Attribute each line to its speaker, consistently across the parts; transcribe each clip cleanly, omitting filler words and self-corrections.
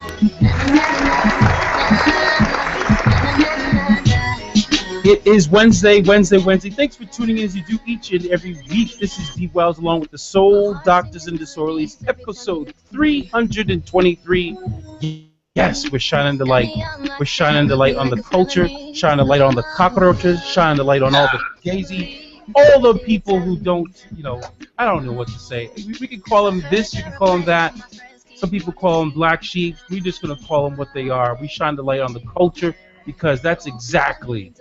Speaker 1: It is Wednesday. Thanks for tuning in as you do each and every week. This is D Wells along with the Soul Doctors and Disorderlies, episode 323. Yes, we're shining the light. We're shining the light on the culture, shining the light on the cockroaches, shining the light on all the gazy, all the people who don't, I don't know what to say. We can call them this, you can call them that. Some people call them black sheep. We're just going to call them what they are. We shine the light on the culture because that's exactly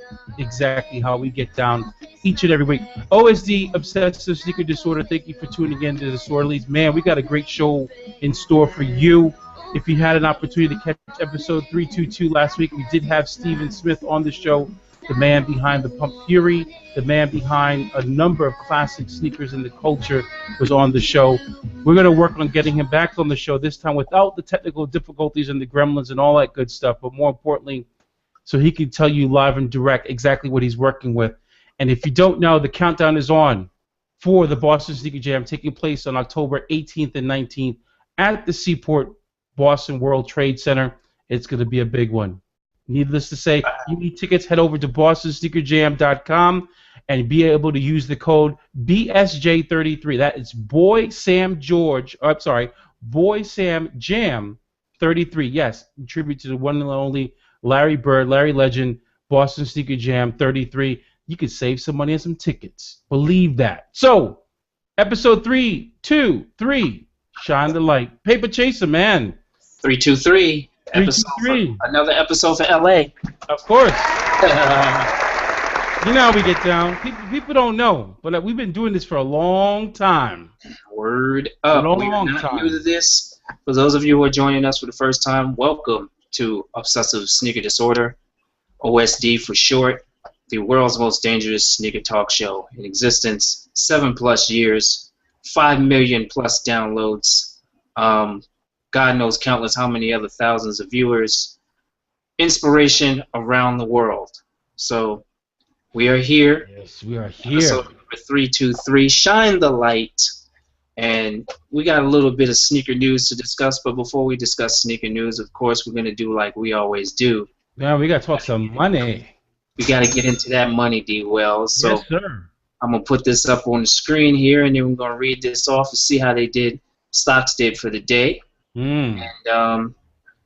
Speaker 1: how we get down each and every week. OSD, Obsessive Sneaker Disorder, thank you for tuning in to the Disorderlies. Man, we got a great show in store for you. If you had an opportunity to catch episode 322 last week, we did have Stephen Smith on the show, the man behind the Pump Fury, the man behind a number of classic sneakers in the culture was on the show. We're going to work on getting him back on the show this time without the technical difficulties and the gremlins and all that good stuff, but more importantly, so he can tell you live and direct exactly what he's working with. And if you don't know, the countdown is on for the Boston Sneaker Jam taking place on October 18th and 19th at the Seaport Boston World Trade Center. It's going to be a big one. Needless to say, you need tickets, head over to bostonsneakerjam.com and be able to use the code BSJ33. That is Boy Sam Jam 33. Yes, in tribute to the one and only Larry Bird, Larry Legend, Boston Sneaker Jam 33. You could save some money on some tickets. Believe that. So, episode 323, Shine the Light. Paper Chaser, man.
Speaker 2: 323. Another episode for LA.
Speaker 1: Of course. You know how we get down. People don't know, but we've been doing this for a long time.
Speaker 2: Word up.
Speaker 1: A long
Speaker 2: not
Speaker 1: time.
Speaker 2: New to this. For those of you who are joining us for the first time, welcome to Obsessive Sneaker Disorder, OSD for short, the world's most dangerous sneaker talk show in existence. 7+ years, 5 million+ downloads. God knows countless how many other thousands of viewers. Inspiration around the world. So we are here.
Speaker 1: Yes, we are here.
Speaker 2: Episode number 323. Shine the light. And we got a little bit of sneaker news to discuss. But before we discuss sneaker news, of course, we're going to do like we always do.
Speaker 1: Yeah, we got to talk some money.
Speaker 2: We got to get into that money, D. Wells. So
Speaker 1: yes, sir.
Speaker 2: I'm going to put this up on the screen here, and then we're going to read this off and see how stocks did for the day. And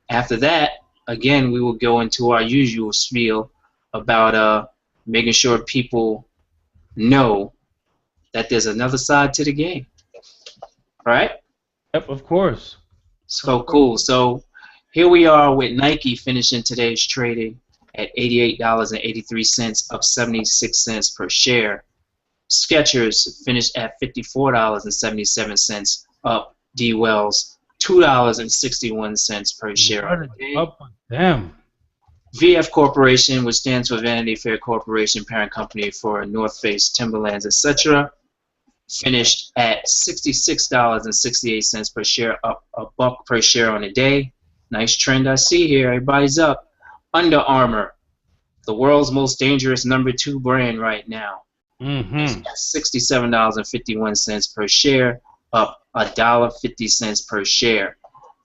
Speaker 2: after that, again, we will go into our usual spiel about making sure people know that there's another side to the game. Right?
Speaker 1: Yep, of course.
Speaker 2: So cool. So here we are with Nike finishing today's trading at $88.83, up 76 cents per share. Skechers finished at $54.77, up D. Wells $2.61 per share.
Speaker 1: Damn.
Speaker 2: VF Corporation, which stands for Vanity Fair Corporation, parent company for North Face, Timberlands, etc., finished at $66.68 per share, up $1 per share on the day. Nice trend I see here. Everybody's up. Under Armour, the world's most dangerous #2 brand right now. $67.51 per share, up $1.50 per share.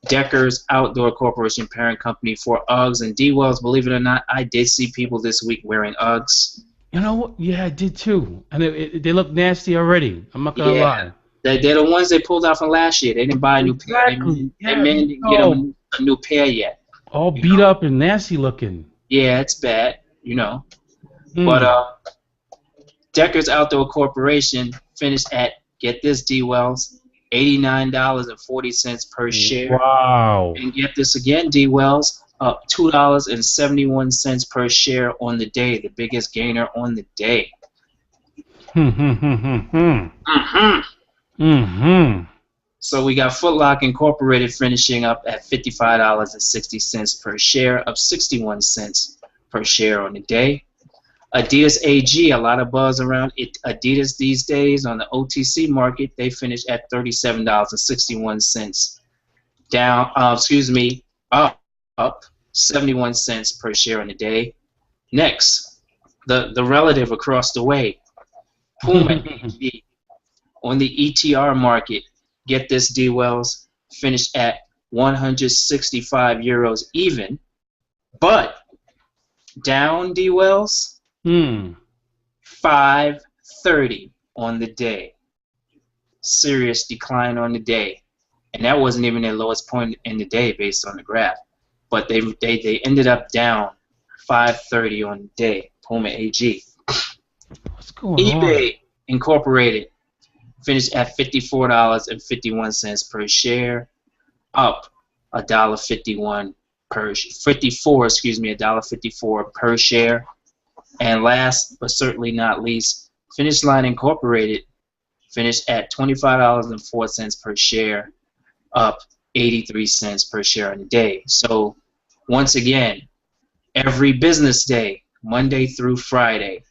Speaker 2: Deckers Outdoor Corporation, parent company for Uggs and D. Wells. Believe it or not, I did see people this week wearing Uggs.
Speaker 1: You know what? Yeah, I did too. And they look nasty already. I'm not gonna lie.
Speaker 2: They're the ones they pulled out from last year. They didn't buy a new pair. They didn't get them a new pair yet.
Speaker 1: All beat up and nasty looking.
Speaker 2: Yeah, it's bad, But Deckers Outdoor Corporation finished at, get this, D. Wells, $89.40 per share.
Speaker 1: Wow.
Speaker 2: And get this again, D. Wells, up $2.71 per share on the day, the biggest gainer on the day. So we got Foot Locker Incorporated finishing up at $55.60 per share, up 61 cents per share on the day. Adidas AG, a lot of buzz around it. Adidas these days on the OTC market, they finished at $37.61, down. Up 71 cents per share on the day. Next, the relative across the way, Puma AG on the ETR market. Get this, D. Wells, finished at 165 euros even, but down, D Wells, 530 on the day. Serious decline on the day, and that wasn't even their lowest point in the day based on the graph. But they ended up down 530 on the day. Puma AG.
Speaker 1: What's going
Speaker 2: eBay
Speaker 1: on?
Speaker 2: Incorporated finished at $54.51 per share, up $1.51 per $1.54 per share. And last but certainly not least, Finish Line Incorporated finished at $25.04 per share, up 83 cents per share on the day. So once again, every business day, Monday through Friday,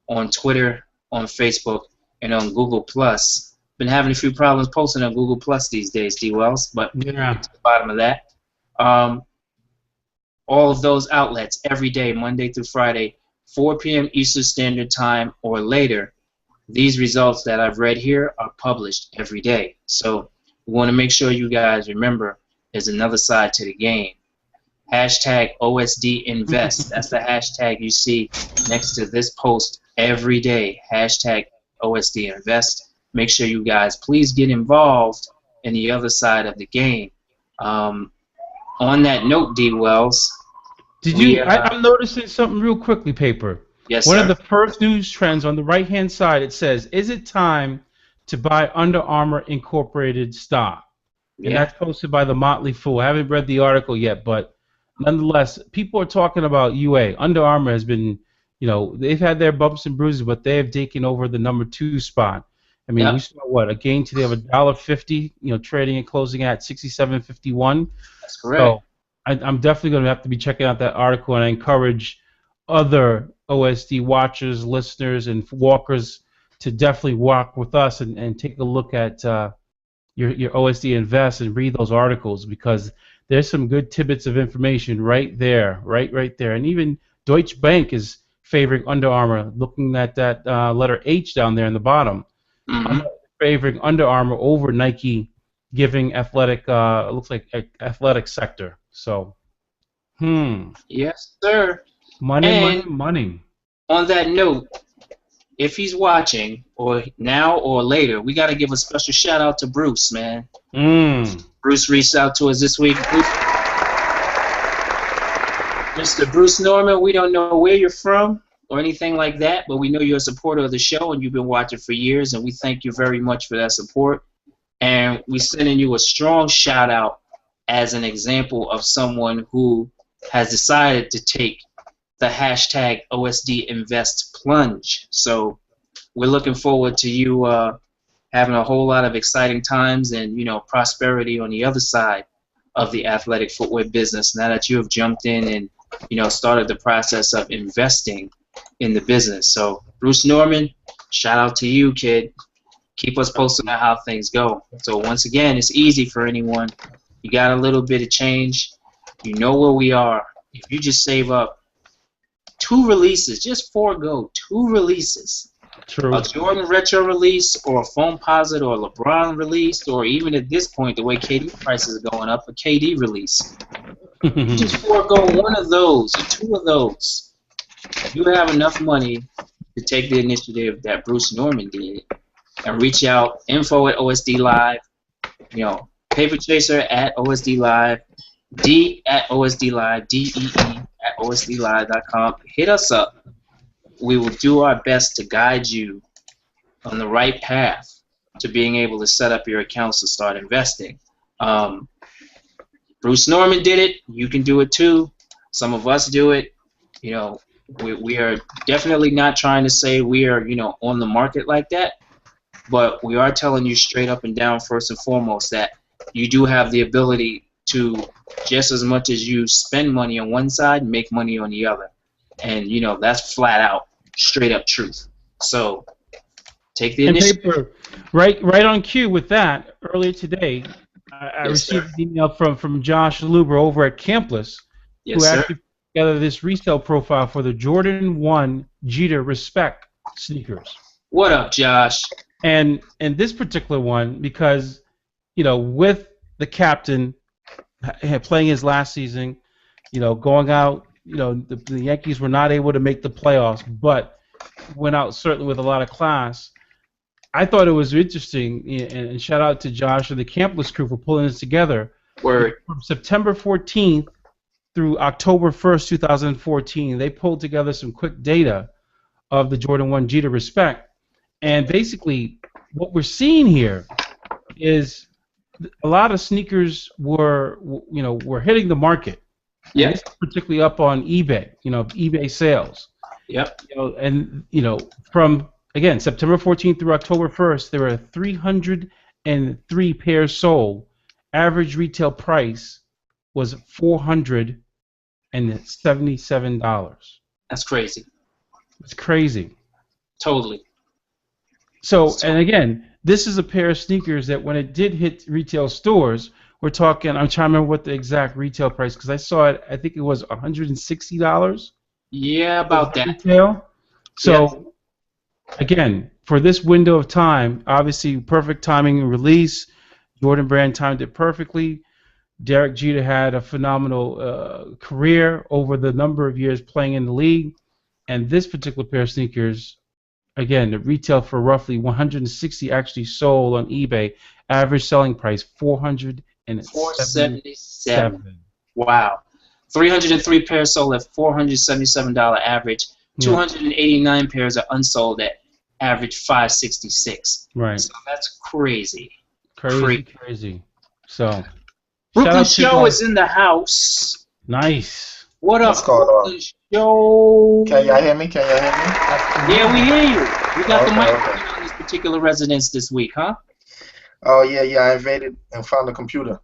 Speaker 2: on Twitter, on Facebook, and on Google Plus. Been having a few problems posting on Google Plus these days, D Wells, but we'll get to the bottom of that. All of those outlets every day, Monday through Friday, 4 p.m. Eastern Standard Time or later. These results that I've read here are published every day. So we want to make sure you guys remember there's another side to the game. Hashtag OSD Invest. That's the hashtag you see next to this post every day. Hashtag OSD Invest. Make sure you guys please get involved in the other side of the game. On that note, D Wells.
Speaker 1: I'm noticing something real quickly, Paper.
Speaker 2: Yes,
Speaker 1: One
Speaker 2: sir.
Speaker 1: of the first news trends on the right-hand side, it says, "Is it time to buy Under Armour Incorporated stock?" And that's posted by the Motley Fool. I haven't read the article yet, but nonetheless, people are talking about UA. Under Armour has been, they've had their bumps and bruises, but they have taken over the number 2 spot. I mean, we saw a gain today of $1.50, trading and closing at 67.51.
Speaker 2: That's correct.
Speaker 1: So I'm definitely going to have to be checking out that article, and I encourage other OSD watchers, listeners, and walkers to definitely walk with us and take a look at your OSD Invest and read those articles, because there's some good tidbits of information right there, right there. And even Deutsche Bank is favoring Under Armour, looking at that letter H down there in the bottom. I'm favoring Under Armour over Nike, giving athletic, looks like athletic sector. So,
Speaker 2: Yes, sir.
Speaker 1: Money.
Speaker 2: On that note, if he's watching, or now or later, we got to give a special shout out to Bruce, man. Bruce reached out to us this week. Mr. Bruce Norman, we don't know where you're from or anything like that, but we know you're a supporter of the show and you've been watching for years, and we thank you very much for that support. And we're sending you a strong shout out as an example of someone who has decided to take the hashtag OSD Invest plunge. So we're looking forward to you having a whole lot of exciting times and prosperity on the other side of the athletic footwear business now that you have jumped in and started the process of investing in the business. So Bruce Norman, shout out to you, kid. Keep us posted on how things go. So once again, it's easy for anyone. You got a little bit of change. You know where we are. If you just save up 2 releases, just forego 2 releases.
Speaker 1: True.
Speaker 2: A Jordan retro release, or a Foamposite, or a LeBron release, or even at this point, the way KD prices are going up, a KD release. You just forego 1 of those or 2 of those. You have enough money to take the initiative that Bruce Norman did and reach out. Info at OSD Live. Paper Chaser at OSD Live. D at OSD Live. DEE at OSDLive.com. Hit us up. We will do our best to guide you on the right path to being able to set up your accounts to start investing. Bruce Norman did it. You can do it too. Some of us do it. We are definitely not trying to say we are, on the market like that, but we are telling you straight up and down, first and foremost, that you do have the ability to, just as much as you spend money on one side, make money on the other. And, that's flat out, straight up truth. So take the initiative.
Speaker 1: Paper, right on cue with that, earlier today, I received an email from Josh Luber over at Campless, who actually put together this resale profile for the Jordan 1 Jeter Respect sneakers.
Speaker 2: What up, Josh?
Speaker 1: And this particular one, because, with the captain playing his last season, going out. The Yankees were not able to make the playoffs, but went out certainly with a lot of class. I thought it was interesting, and shout out to Josh and the Campus crew for pulling this together.
Speaker 2: Word.
Speaker 1: From September 14th through October 1st, 2014, they pulled together some quick data of the Jordan 1 G to Respect. And basically, what we're seeing here is a lot of sneakers were hitting the market.
Speaker 2: Yeah.
Speaker 1: And this is particularly up on eBay, eBay sales.
Speaker 2: Yep.
Speaker 1: From, again, September 14th through October 1st, there were 303 pairs sold. Average retail price was $477.
Speaker 2: That's crazy.
Speaker 1: It's crazy.
Speaker 2: Totally.
Speaker 1: So, and again, this is a pair of sneakers that when it did hit retail stores, we're talking, I'm trying to remember what the exact retail price, because I saw it, I think it was $160.
Speaker 2: Yeah, about that.
Speaker 1: Retail. So, again, for this window of time, obviously perfect timing and release. Jordan Brand timed it perfectly. Derek Jeter had a phenomenal career over the number of years playing in the league. And this particular pair of sneakers, again, the retail for roughly 160 actually sold on eBay. Average selling price $477.
Speaker 2: Wow. 303 pairs sold at $477 average. 289 pairs are unsold at average $566.
Speaker 1: Right.
Speaker 2: So that's crazy.
Speaker 1: Crazy. So,
Speaker 2: Brooklyn Show is in the house.
Speaker 1: Nice.
Speaker 2: What up, Brooklyn Show?
Speaker 3: Can y'all hear me?
Speaker 2: Yeah, we hear you. We got the mic on this particular residence this week, huh?
Speaker 3: Oh, yeah, I invaded and found the computer.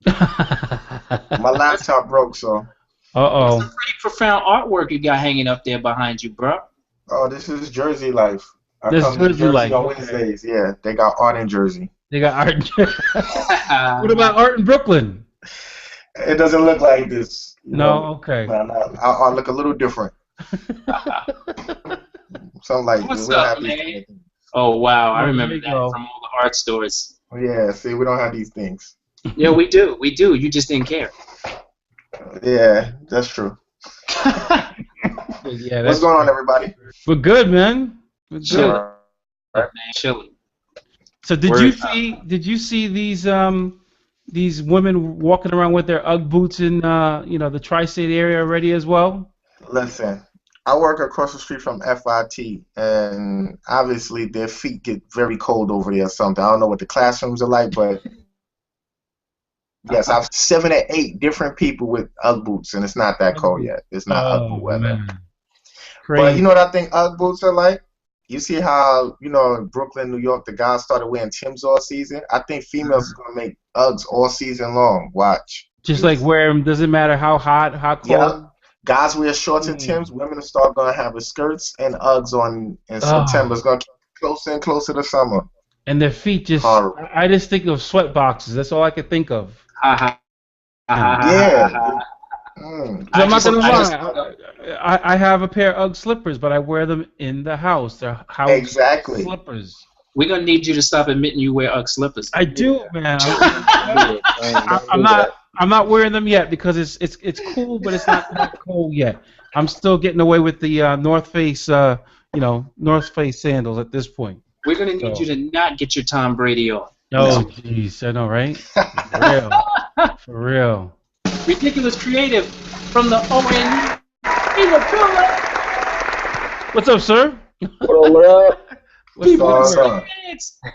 Speaker 3: My laptop broke, so.
Speaker 1: Uh-oh.
Speaker 2: Some pretty profound artwork you got hanging up there behind you, bro.
Speaker 3: Oh, this is Jersey life.
Speaker 1: This is Jersey life.
Speaker 3: On Wednesdays, yeah. They got art in Jersey.
Speaker 1: They got art in Jersey. What about art in Brooklyn?
Speaker 3: It doesn't look like this.
Speaker 1: Okay.
Speaker 3: I'll look a little different. Something like
Speaker 2: what's up, man? Oh, wow. I remember that from all the art stores.
Speaker 3: Yeah, see, we don't have these things.
Speaker 2: Yeah, we do. We do. You just didn't care.
Speaker 3: Yeah, that's true. What's going on, everybody?
Speaker 1: We're good, man. We're good.
Speaker 2: Sure. Man, chilling.
Speaker 1: So did you see these women walking around with their UGG boots in the tri-state area already as well?
Speaker 3: Listen, I work across the street from FIT, and obviously their feet get very cold over there or something. I don't know what the classrooms are like, but yes, I've 7 or 8 different people with UGG boots, and it's not that cold yet. It's not UGG boot weather. But you know what I think UGG boots are like? You see how, in Brooklyn, New York, the guys started wearing Timbs all season? I think females are going to make UGGs all season long. Watch.
Speaker 1: Just like wear them, doesn't matter how hot, how cold?
Speaker 3: Yeah. Guys wear shorts and Timbs. Women will start going to have the skirts and UGGs on in September. It's going to get closer and closer to summer.
Speaker 1: And their feet just, I just think of sweat boxes. That's all I could think of.
Speaker 3: Yeah.
Speaker 1: I'm not gonna lie. I have a pair of UGG slippers, but I wear them in the house. They're house slippers.
Speaker 2: We're gonna need you to stop admitting you wear UGG slippers.
Speaker 1: I do, man. I'm not wearing them yet because it's cool, but it's not cold yet. I'm still getting away with the North Face North Face sandals at this point.
Speaker 2: We're gonna need you to not get your Tom Brady on.
Speaker 1: Oh, jeez, I know, right? For real.
Speaker 2: Ridiculous Creative from the ON.
Speaker 1: What's up, sir?
Speaker 3: What up?
Speaker 2: What's up?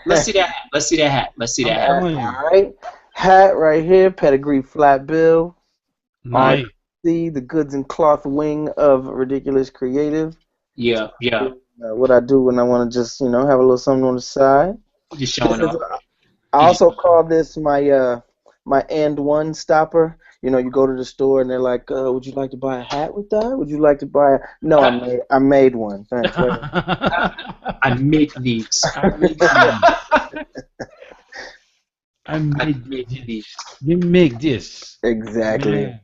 Speaker 2: Let's see that hat.
Speaker 4: All right. Hat right here, pedigree flat bill.
Speaker 1: Nice.
Speaker 4: See the goods and cloth wing of Ridiculous Creative.
Speaker 2: Yeah.
Speaker 4: What I do when I want to just, have a little something on the side.
Speaker 2: Just showing off.
Speaker 4: I also call this my and one stopper. You go to the store and they're like, would you like to buy a hat with that? Would you like to buy No, I made one. Thanks.
Speaker 2: I make these.
Speaker 1: I made these. You make this.
Speaker 4: Exactly.
Speaker 1: Yeah.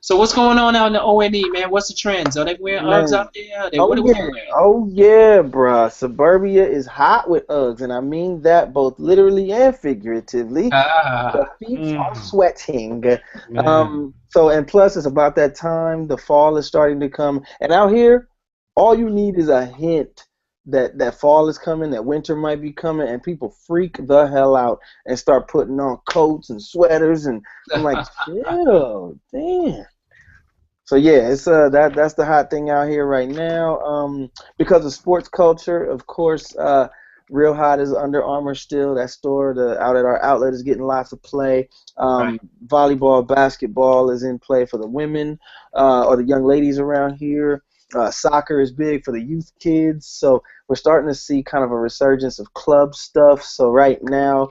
Speaker 2: So what's going on out in the ONE, man? What's the trends? Are they wearing Uggs
Speaker 4: Man.
Speaker 2: out there?
Speaker 4: Oh
Speaker 2: What are we
Speaker 4: yeah,
Speaker 2: wearing?
Speaker 4: oh yeah, bruh. Suburbia is hot with Uggs, and I mean that both literally and figuratively. The
Speaker 2: Ah,
Speaker 4: feet are sweating.
Speaker 1: Man.
Speaker 4: So and plus it's about that time. The fall is starting to come, and out here, all you need is a hint that fall is coming, that winter might be coming, and people freak the hell out and start putting on coats and sweaters, and I'm like, chill, damn. So yeah, it's that's the hot thing out here right now. Because of sports culture, of course, real hot is Under Armour still. That store, out at our outlet, is getting lots of play.
Speaker 2: right.
Speaker 4: Volleyball, basketball is in play for the women or the young ladies around here. Soccer is big for the youth kids. So we're starting to see kind of a resurgence of club stuff. So right now,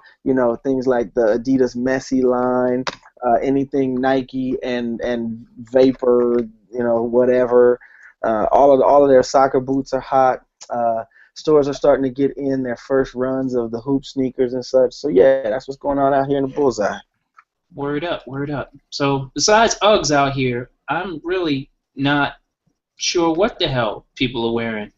Speaker 4: things like the Adidas Messi line, anything Nike and Vapor, whatever. All of their soccer boots are hot. Stores are starting to get in their first runs of the hoop sneakers and such. So yeah, that's what's going on out here in the bullseye.
Speaker 2: Word up, word up. So besides Uggs out here, I'm really not sure what the hell people are wearing.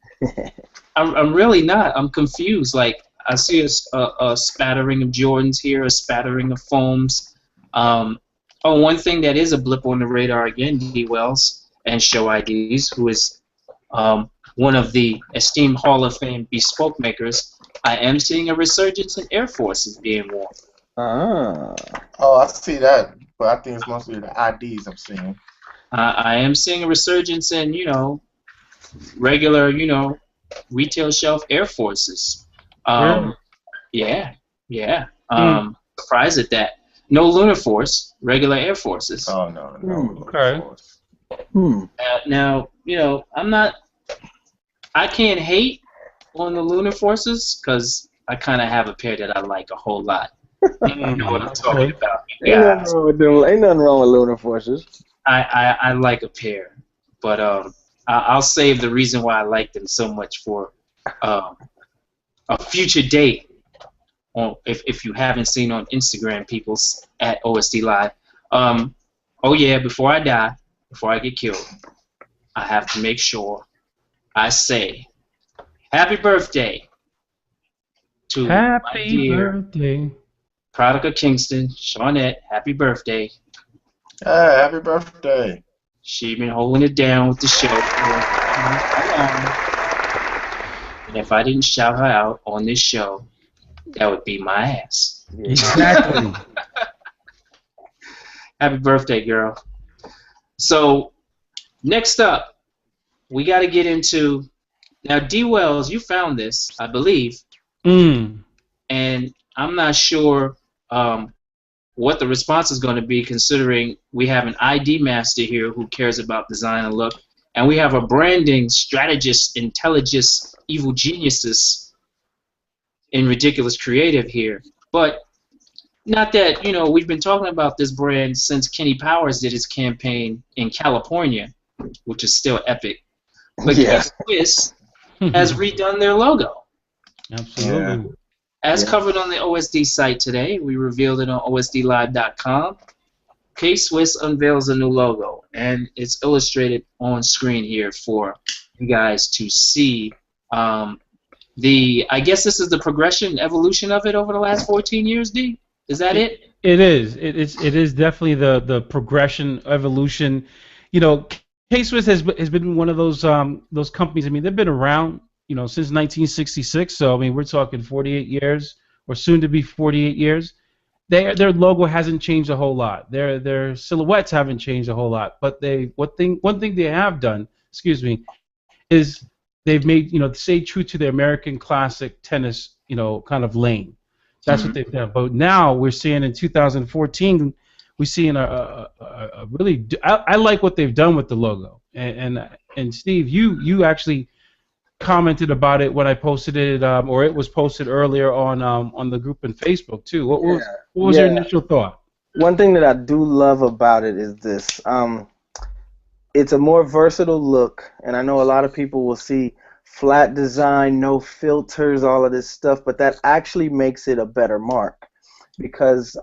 Speaker 2: I'm really not. I'm confused. Like I see a spattering of Jordans here, a spattering of foams. One thing that is a blip on the radar again, D Wells and Show IDs, who is one of the esteemed Hall of Fame bespoke makers. I am seeing a resurgence in Air Forces being worn.
Speaker 4: Ah.
Speaker 3: Oh, I see that, but I think it's mostly the IDs I'm seeing.
Speaker 2: I am seeing a resurgence in, regular, retail shelf Air Forces.
Speaker 1: Really?
Speaker 2: Yeah. Surprised at that. No Lunar Force, regular Air Forces.
Speaker 3: Oh no.
Speaker 1: Okay.
Speaker 3: Force.
Speaker 2: Now, I can't hate on the Lunar Forces because I kind of have a pair that I like a whole lot. You know what I'm talking about, you guys.
Speaker 4: Ain't nothing wrong with Lunar Forces.
Speaker 2: I like a pair, but I'll save the reason why I like them so much for a future date. If you haven't seen on Instagram, people's at OSD Live. Before I die, before I get killed, I have to make sure I say happy birthday to my dear
Speaker 1: birthday.
Speaker 2: Product of Kingston, Shawnette. Happy birthday.
Speaker 3: Hey, happy birthday.
Speaker 2: She been holding it down with the show for long. And if I didn't shout her out on this show, that would be my ass.
Speaker 1: Exactly.
Speaker 2: Happy birthday, girl. So, next up, we got to get into... Now, D. Wells, you found this, I believe. And I'm not sure what the response is going to be, considering we have an ID master here who cares about design and look, and we have a branding strategist, intelligist, evil geniuses in Ridiculous Creative here. But not that, we've been talking about this brand since Kenny Powers did his campaign in California, which is still epic. But K-Swiss has redone their logo.
Speaker 1: Absolutely.
Speaker 3: Yeah.
Speaker 2: As covered on the OSD site today, we revealed it on OSDlive.com. K-Swiss unveils a new logo, and it's illustrated on screen here for you guys to see. I guess this is the progression, evolution of it over the last 14 years, D? Is that it?
Speaker 1: It is. It is definitely the progression, evolution. K-Swiss has been one of those companies. I mean, they've been around, since 1966. So I mean, we're talking 48 years, or soon to be 48 years. Their logo hasn't changed a whole lot. Their silhouettes haven't changed a whole lot. But one thing they have done, is they've made stay true to the American classic tennis kind of lane. That's what they've done. But now we're seeing in 2014, we're seeing a really. I like what they've done with the logo. And Steve, you actually commented about it when I posted it, or it was posted earlier on the group in Facebook too. What was your initial thought?
Speaker 4: One thing that I do love about it is this. It's a more versatile look, and I know a lot of people will see flat design, no filters, all of this stuff, but that actually makes it a better mark, because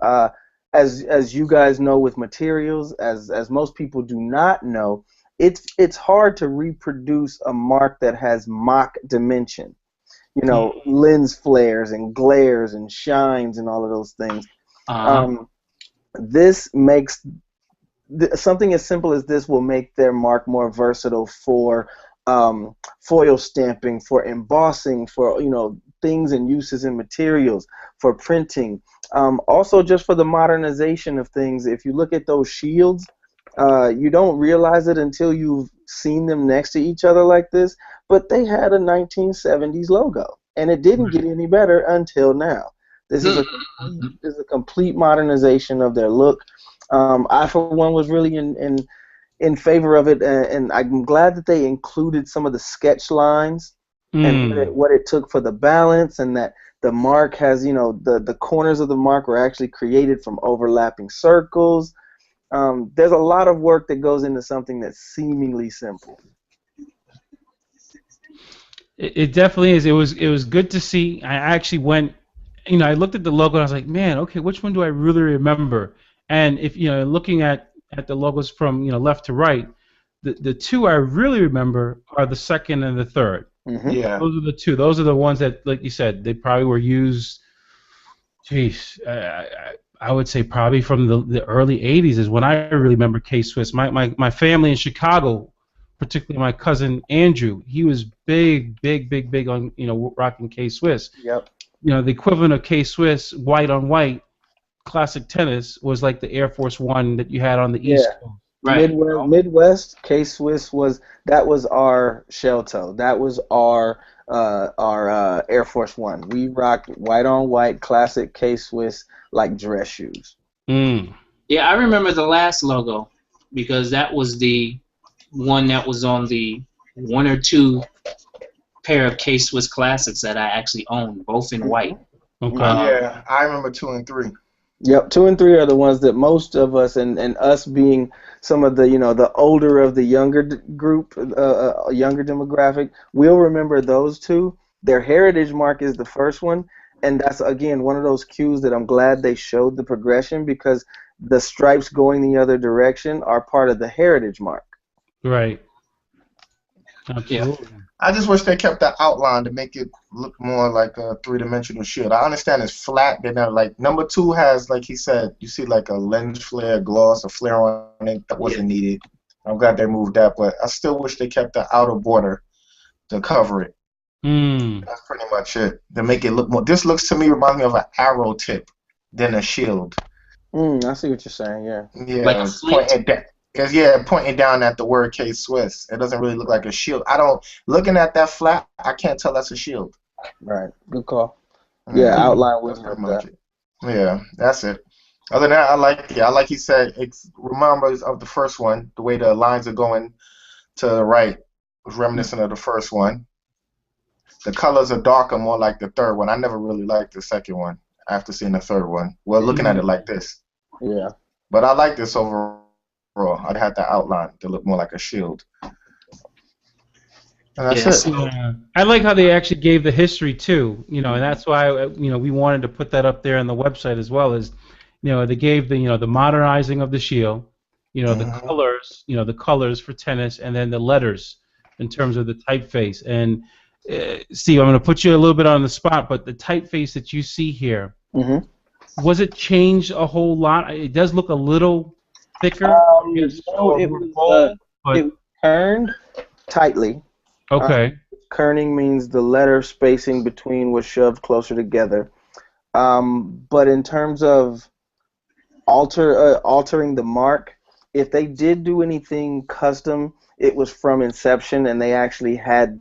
Speaker 4: as you guys know with materials, as most people do not know, it's hard to reproduce a mark that has mock dimension. You know, lens flares and glares and shines and all of those things. This makes something as simple as this will make their mark more versatile for foil stamping, for embossing, for things and uses in materials, for printing. Also, just for the modernization of things. If you look at those shields, you don't realize it until you've seen them next to each other like this, but they had a 1970s logo, and it didn't get any better until now. This is a complete modernization of their look. I, for one, was really in favor of it, and I'm glad that they included some of the sketch lines and what it took for the balance, and that the mark has, the corners of the mark were actually created from overlapping circles. There's a lot of work that goes into something that's seemingly simple.
Speaker 1: It definitely is. It was good to see. I actually went, I looked at the logo and I was like, man, okay, which one do I really remember? And if looking at the logos from left to right, the two I really remember are the second and the third.
Speaker 3: Yeah,
Speaker 1: those are the two. Those are the ones that, like you said, they probably were used. Geez, I would say probably from the early '80s is when I really remember K-Swiss. My family in Chicago, particularly my cousin Andrew, he was big on rocking K-Swiss.
Speaker 4: Yep.
Speaker 1: The equivalent of K-Swiss, white on white, classic tennis was like the Air Force One that you had on the East Coast.
Speaker 2: Right.
Speaker 4: Midwest, K-Swiss was our shell toe. That was our Air Force One. We rocked white on white classic K-Swiss like dress shoes.
Speaker 2: Yeah, I remember the last logo because that was the one that was on the one or two pair of K-Swiss classics that I actually owned, both in white.
Speaker 1: Okay.
Speaker 3: Yeah, I remember 2 and 3.
Speaker 4: Yep, 2 and 3 are the ones that most of us, and us being some of the the older of the younger group, younger demographic, will remember those two. Their heritage mark is the first one, and that's again one of those cues that I'm glad they showed the progression, because the stripes going the other direction are part of the heritage mark.
Speaker 1: Right. Absolutely.
Speaker 2: Yeah.
Speaker 3: I just wish they kept that outline to make it look more like a three-dimensional shield. I understand it's flat. They're not like number 2 has, like he said, you see like a lens flare, gloss, a flare on it that wasn't needed. I'm glad they moved that, but I still wish they kept the outer border to cover it. That's pretty much it. To make it look more. This looks to me reminds me of an arrow tip than a shield.
Speaker 4: I see what you're saying. Yeah.
Speaker 3: Yeah.
Speaker 2: Like a flint.
Speaker 3: Pointing down at the word K-Swiss. It doesn't really look like a shield. Looking at that flat, I can't tell that's a shield.
Speaker 4: Right. Good call. Yeah, outline was
Speaker 3: pretty much it. Yeah, that's it. Other than that, I like it. I like he said, it reminds of the first one. The way the lines are going to the right was reminiscent of the first one. The colors are darker, more like the third one. I never really liked the second one after seeing the third one. Well, looking at it like this.
Speaker 4: Yeah.
Speaker 3: But I like this overall. I'd have the outline to look more like a shield. And that's it.
Speaker 1: Yeah. I like how they actually gave the history too, and that's why we wanted to put that up there on the website as well. As they gave the modernizing of the shield, the colors for tennis, and then the letters in terms of the typeface. And Steve, I'm going to put you a little bit on the spot, but the typeface that you see here, was it changed a whole lot? It does look a little thicker.
Speaker 4: It kerned tightly.
Speaker 1: Okay.
Speaker 4: Kerning means the letter spacing between was shoved closer together. But in terms of altering the mark, if they did do anything custom, it was from inception, and they actually had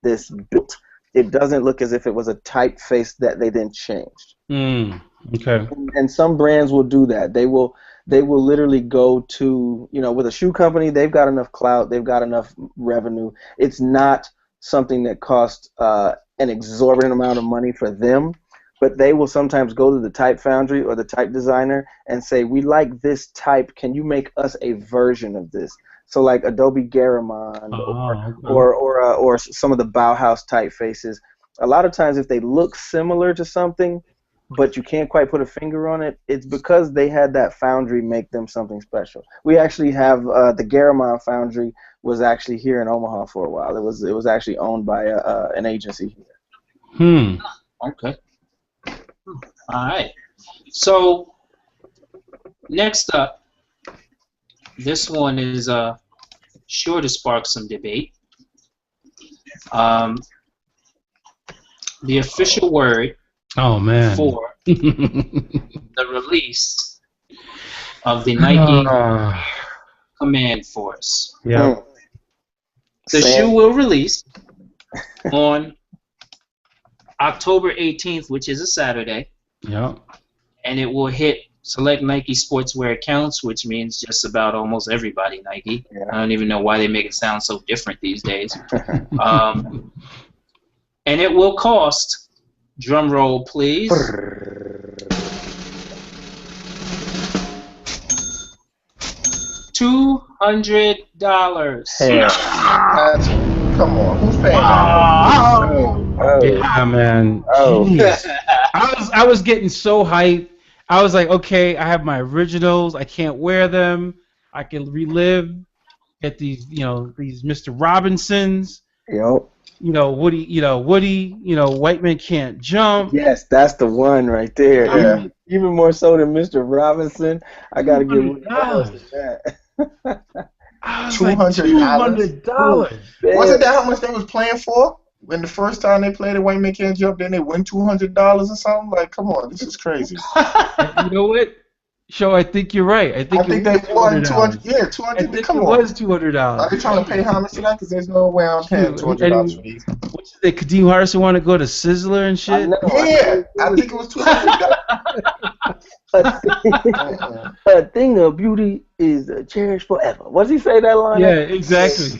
Speaker 4: this built. It doesn't look as if it was a typeface that they then changed.
Speaker 1: Okay.
Speaker 4: And some brands will do that. They will literally go to, with a shoe company, they've got enough clout, they've got enough revenue. It's not something that costs an exorbitant amount of money for them, but they will sometimes go to the type foundry or the type designer and say, we like this type, can you make us a version of this? So like Adobe Garamond or some of the Bauhaus typefaces, a lot of times if they look similar to something, but you can't quite put a finger on it. It's because they had that foundry make them something special. We actually have the Garamond foundry was actually here in Omaha for a while. It was actually owned by an agency here.
Speaker 2: Okay. All right. So next up, this one is sure to spark some debate. The official word for the release of the Nike Command Force.
Speaker 1: Yeah.
Speaker 2: The shoe will release on October 18th, which is a Saturday.
Speaker 1: Yeah.
Speaker 2: And it will hit select Nike sportswear accounts, which means just about almost everybody Nike.
Speaker 4: Yeah.
Speaker 2: I don't even know why they make it sound so different these days. And it will cost, drum roll please, $200.
Speaker 3: Come on, who's paying that?
Speaker 1: Yeah, man. I was getting so hyped. I was like, okay, I have my originals. I can't wear them. I can relive. Get these, these Mr. Robinsons.
Speaker 4: Yep.
Speaker 1: Woody. White Man Can't Jump.
Speaker 4: Yes, that's the one right there.
Speaker 3: Yeah.
Speaker 4: Even more so than Mr. Robinson. I gotta give $200.
Speaker 3: $200. Wasn't that how much they was playing for? When the first time they played it, White Man Can't Jump, then they win $200 or something? Like, come on, this is crazy.
Speaker 1: You know what? Show, I think you're right. I think
Speaker 3: they won $200. Yeah, $200.
Speaker 1: I think
Speaker 3: come
Speaker 1: it
Speaker 3: on.
Speaker 1: was $200.
Speaker 3: Are they trying to pay homage to that? Because there's no way I'm paying $200 for these.
Speaker 1: What's it? Kadeem Hardison want to go to Sizzler and shit?
Speaker 3: I think it was $200.
Speaker 4: A thing of beauty is cherished forever. What does he say that line?
Speaker 1: Yeah, exactly.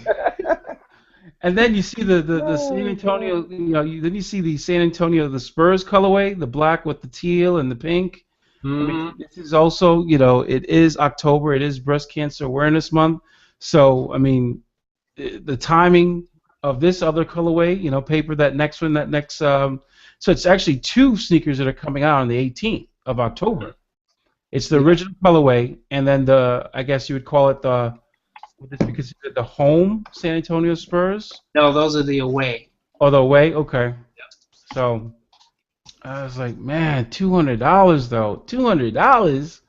Speaker 1: And then you see the San Antonio, then you see the San Antonio, the Spurs colorway, the black with the teal and the pink. I mean, this is also, it is October, it is Breast Cancer Awareness Month. So, I mean, the timing of this other colorway, paper, that next one, so it's actually two sneakers that are coming out on the 18th of October. It's the original colorway, and then I guess you would call it the home San Antonio Spurs?
Speaker 2: No, those are the away.
Speaker 1: Oh, the away? Okay.
Speaker 2: Yep.
Speaker 1: So I was like, man, $200 though. $200?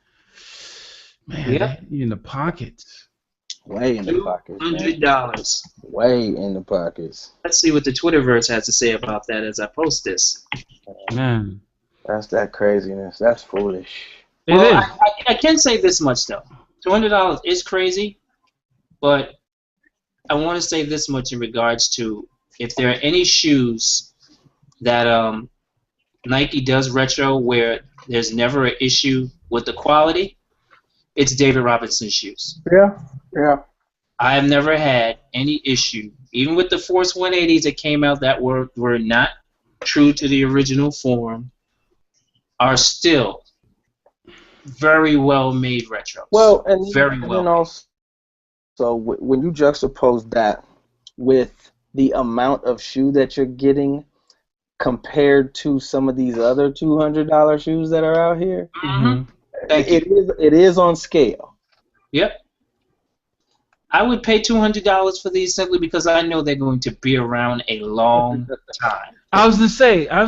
Speaker 1: Man,
Speaker 2: yep.
Speaker 1: In the pockets.
Speaker 4: Way in the pockets.
Speaker 2: $200.
Speaker 4: Way in the pockets.
Speaker 2: Let's see what the Twitterverse has to say about that as I post this.
Speaker 1: Man.
Speaker 4: That's that craziness. That's foolish.
Speaker 1: It is.
Speaker 2: I can say this much though. $200 is crazy. But I want to say this much in regards to if there are any shoes that Nike does retro where there's never an issue with the quality, it's David Robinson shoes.
Speaker 4: Yeah.
Speaker 2: I have never had any issue, even with the Force 180s that came out that were not true to the original form, are still very well made retros.
Speaker 4: Well, and
Speaker 2: very well.
Speaker 4: Also, so when you juxtapose that with the amount of shoe that you're getting compared to some of these other $200 shoes that are out here, it is on scale.
Speaker 2: Yep. I would pay $200 for these simply because I know they're going to be around a long time.
Speaker 1: I was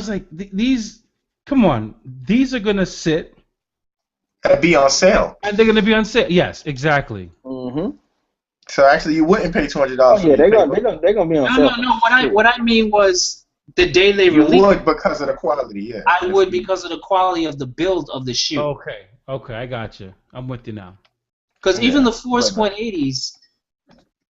Speaker 1: like, these, come on, these are going to sit.
Speaker 3: And be on sale.
Speaker 1: And they're going to be on sale. Yes, exactly.
Speaker 4: Mm-hmm.
Speaker 3: So actually, you wouldn't pay $200.
Speaker 4: Oh, yeah, they're gonna be on sale.
Speaker 2: No. What I mean was the day they release.
Speaker 3: You would because of the quality, yeah.
Speaker 2: I would because of the quality of the build of the shoe.
Speaker 1: Okay, I got you. I'm with you now.
Speaker 2: Because even the Force 180s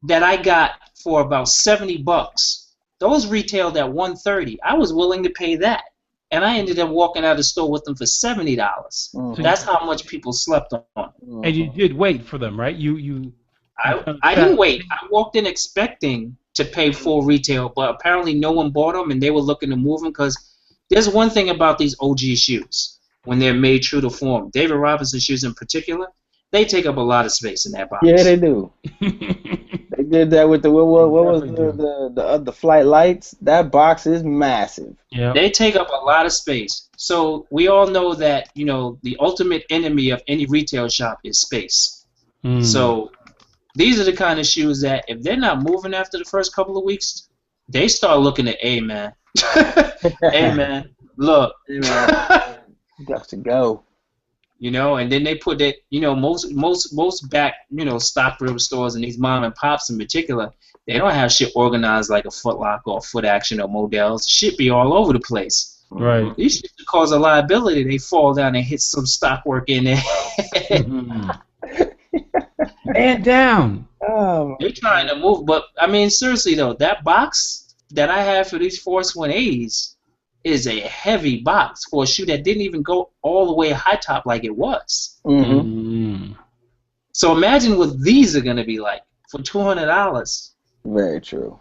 Speaker 2: that I got for about $70, those retailed at $130. I was willing to pay that, and I ended up walking out of the store with them for $70.
Speaker 4: Mm-hmm.
Speaker 2: That's how much people slept on.
Speaker 1: Mm-hmm. And you did wait for them, right?
Speaker 2: I didn't wait. I walked in expecting to pay full retail, but apparently no one bought them, and they were looking to move them because there's one thing about these OG shoes when they're made true to form. David Robinson shoes in particular, they take up a lot of space in that box.
Speaker 4: Yeah, they do. They did that with the what was
Speaker 1: Definitely
Speaker 4: the flight lights? That box is massive.
Speaker 1: Yeah.
Speaker 2: They take up a lot of space. So we all know that, you know, the ultimate enemy of any retail shop is space. So these are the kind of shoes that if they're not moving after the first couple of weeks, they start looking at, hey man, hey man, look.
Speaker 4: Hey, man, you got to go.
Speaker 2: You know, and then they put that, you know, most back, you know, stock rib stores and these mom and pops in particular, they don't have shit organized like a Foot Locker or Foot Action or Models. Shit be all over the place.
Speaker 1: Right.
Speaker 2: These shit cause a liability. They fall down and hit some stock work in there.
Speaker 1: And down.
Speaker 4: Oh,
Speaker 2: They're trying to move, but I mean, seriously though, that box that I have for these Force 180s is a heavy box for a shoe that didn't even go all the way high top like it was. So imagine what these are gonna be like for $200.
Speaker 4: very true.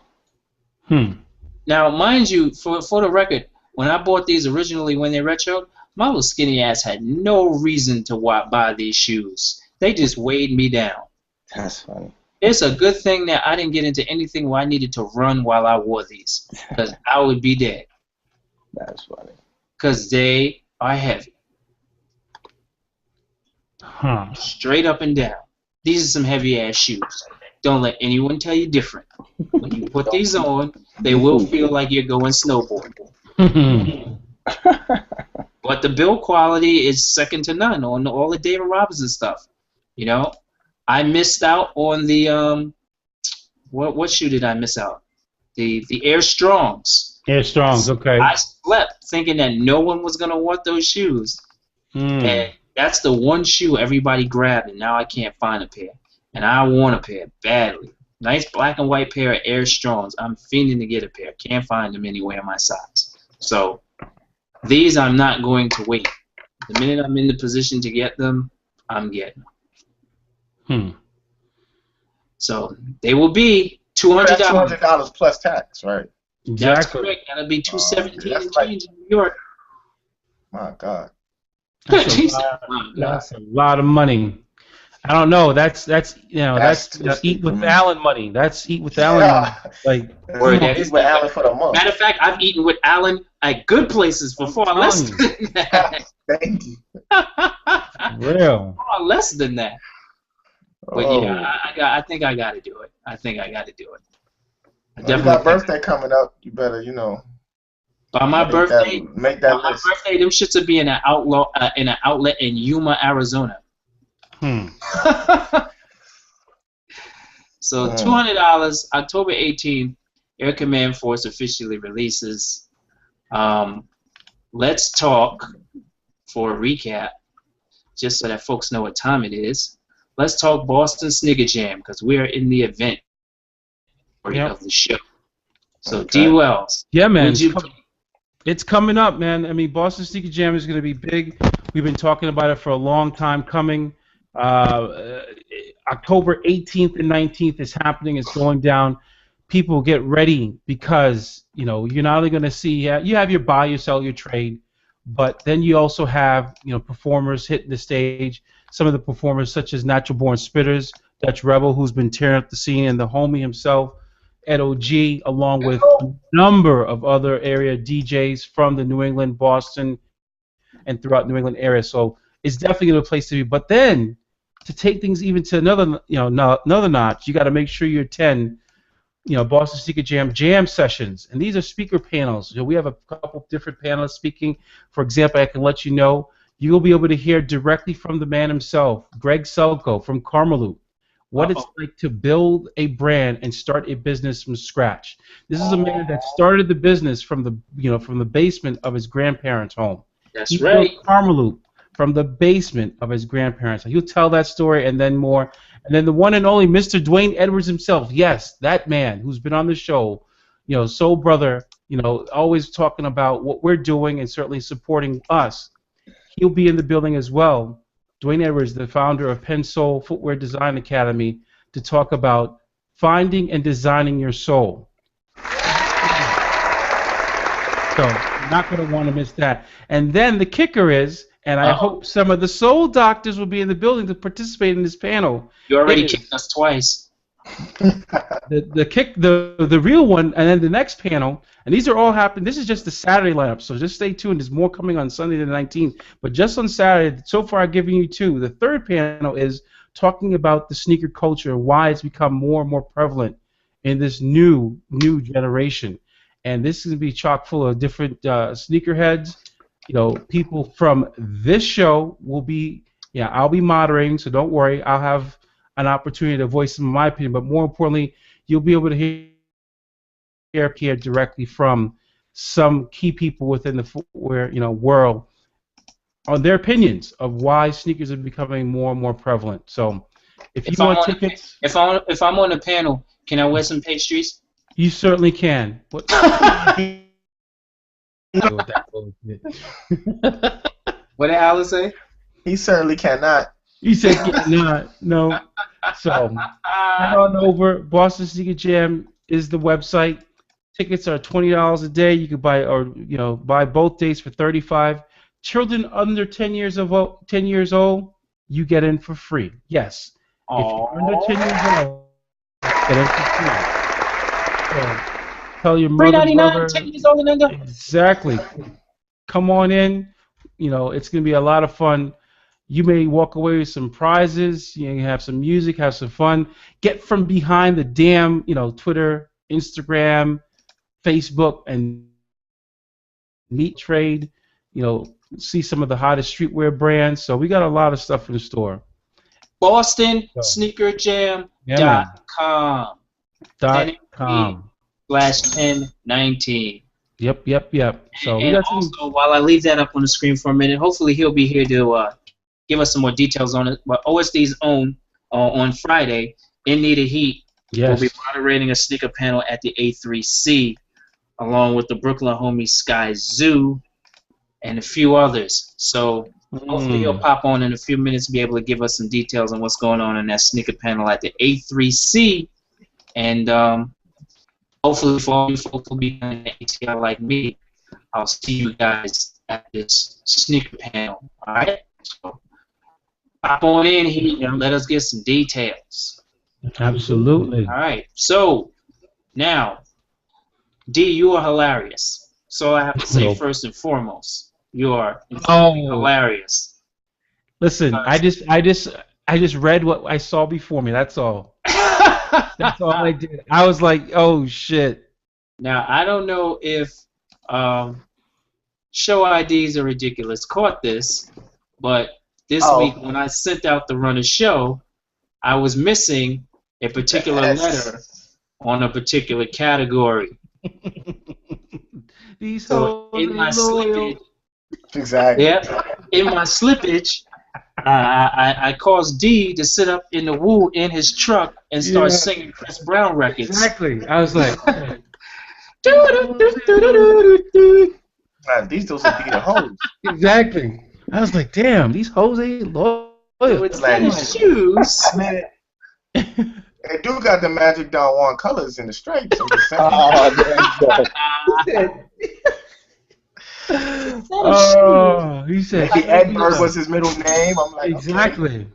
Speaker 2: Now, mind you, for the record, when I bought these originally when they retroed, my little skinny ass had no reason to buy these shoes. They just weighed me down.
Speaker 4: That's funny.
Speaker 2: It's a good thing that I didn't get into anything where I needed to run while I wore these, because I would be dead.
Speaker 4: That's funny.
Speaker 2: Because they are heavy. Straight up and down. These are some heavy ass shoes. Don't let anyone tell you different. When you put these on, they will feel like you're going snowboarding. But the build quality is second to none on all the David Robinson stuff. You know, I missed out on the what shoe did I miss out? The Air Strongs.
Speaker 1: Air Strongs, okay.
Speaker 2: I slept thinking that no one was gonna want those shoes, and that's the one shoe everybody grabbed, and now I can't find a pair, and I want a pair badly. Nice black and white pair of Air Strongs. I'm fiending to get a pair. Can't find them anywhere in my size. So these I'm not going to wait. The minute I'm in the position to get them, I'm getting them. So they will be $200.
Speaker 3: $200 plus tax, right?
Speaker 1: Exactly.
Speaker 2: That's correct. That'll be $217 and change in New York.
Speaker 3: My God.
Speaker 1: That's a lot of money. I don't know. That's you know that's eat with Allen money. That's eat with Allen money. Like
Speaker 2: word, that is
Speaker 3: with Allen for the month.
Speaker 2: Matter of fact, I've eaten with Allen at good places for far less than that.
Speaker 3: Thank you.
Speaker 1: Real.
Speaker 2: Far less than that. But yeah, I think I got to do it. I think I got to do it.
Speaker 3: You got birthday coming up. You better, you know.
Speaker 2: By my birthday,
Speaker 3: make that
Speaker 2: by
Speaker 3: list.
Speaker 2: my birthday, them shits will be in an outlet in Yuma, Arizona. So $200, October 18th, Air Command Force officially releases. Let's talk for a recap, just so that folks know what time it is. Let's talk Boston Sneaker Jam, because we are in the event of the show. So D Wells,
Speaker 1: yeah, man, it's coming up, man. I mean, Boston Sneaker Jam is going to be big. We've been talking about it for a long time coming. October 18th and 19th is happening. It's going down. People get ready because, you know, you're not only going to see, you have your buy, you sell, your trade, but then you also have, you know, performers hitting the stage. Some of the performers such as Natural Born Spitters, Dutch Rebel, who's been tearing up the scene, and the homie himself, Ed O.G., along with a number of other area DJs from the New England, Boston, and throughout New England area. So it's definitely a place to be. But then, to take things even to another notch, you got to make sure you attend, you know, Boston Sneaker Jam sessions, and these are speaker panels. You know, we have a couple different panelists speaking. For example, I can let you know you'll be able to hear directly from the man himself, Greg Selko from Karmaloot, what it's like to build a brand and start a business from scratch. This is a man that started the business from the basement of his grandparents' home.
Speaker 2: That's right.
Speaker 1: Built Karmaloot from the basement of his grandparents. He'll tell that story and then more. And then the one and only Mr. Dwayne Edwards himself. Yes, that man who's been on the show, you know, soul brother, you know, always talking about what we're doing and certainly supporting us. He'll be in the building as well. Dwayne Edwards, the founder of Penn Soul Footwear Design Academy, to talk about finding and designing your soul. So you're not going to want to miss that. And then the kicker is, and I hope some of the soul doctors will be in the building to participate in this panel.
Speaker 2: You already kicked us twice.
Speaker 1: the real one, and then the next panel, and these are all happening. This is just the Saturday lineup, so just stay tuned. There's more coming on Sunday the 19th, but just on Saturday, so far I've given you two. The third panel is talking about the sneaker culture and why it's become more and more prevalent in this new generation. And this is going to be chock full of different sneakerheads. You know, people from this show will be, I'll be moderating, so don't worry. I'll have an opportunity to voice some of my opinion, but more importantly, you'll be able to hear directly from some key people within the footwear, world on their opinions of why sneakers are becoming more and more prevalent. So, if you want tickets,
Speaker 2: if I'm on the panel, can I wear some pastries?
Speaker 1: You certainly can. What did
Speaker 2: Alice say?
Speaker 3: He certainly cannot.
Speaker 1: He said cannot. No. So head on over. Boston Sneaker Jam is the website. Tickets are $20 a day. You can buy both days for $35. Children under 10 years old, you get in for free. Yes.
Speaker 2: Aww.
Speaker 1: If you're under 10 years old, get in for free. So tell your mother, brother.
Speaker 2: 10 years old and under.
Speaker 1: Exactly. Come on in. It's going to be a lot of fun. You may walk away with some prizes. You can have some music, have some fun. Get from behind the damn, Twitter, Instagram, Facebook, and meet trade. See some of the hottest streetwear brands. So we got a lot of stuff in store.
Speaker 2: BostonSneakerJam.com. /1019.
Speaker 1: Yep. So
Speaker 2: and also, while I leave that up on the screen for a minute, hopefully he'll be here to give us some more details on it. But OSD's own on Friday, In Need of Heat, will be moderating a sneaker panel at the A3C, along with the Brooklyn homie Sky Zoo and a few others. So hopefully he'll pop on in a few minutes and be able to give us some details on what's going on in that sneaker panel at the A3C. And hopefully for all you folks who be in the ATL like me, I'll see you guys at this sneaker panel. All right? So pop on in here and let us get some details.
Speaker 1: Absolutely.
Speaker 2: All right. So now, D, you are hilarious. So I have to say first and foremost, you are hilarious.
Speaker 1: Listen, I just read what I saw before me. That's all. That's all I did. I was like, oh shit.
Speaker 2: Now I don't know if show IDs are ridiculous caught this, but this week when I sent out the run of show, I was missing a particular letter on a particular category.
Speaker 1: These
Speaker 2: so in my slippage,
Speaker 3: exactly.
Speaker 2: Yeah, in my slippage, I caused D to sit up in the woo in his truck and start singing Chris Brown records.
Speaker 1: Exactly. I was like,
Speaker 3: these dudes will be the hoes.
Speaker 1: Exactly. I was like, damn, these hoes ain't loyal.
Speaker 2: It's like shoes.
Speaker 3: Man, they do got the Magic Don Juan colors in the stripes.
Speaker 1: He said
Speaker 3: maybe Edberg was his middle name. I'm like,
Speaker 1: exactly.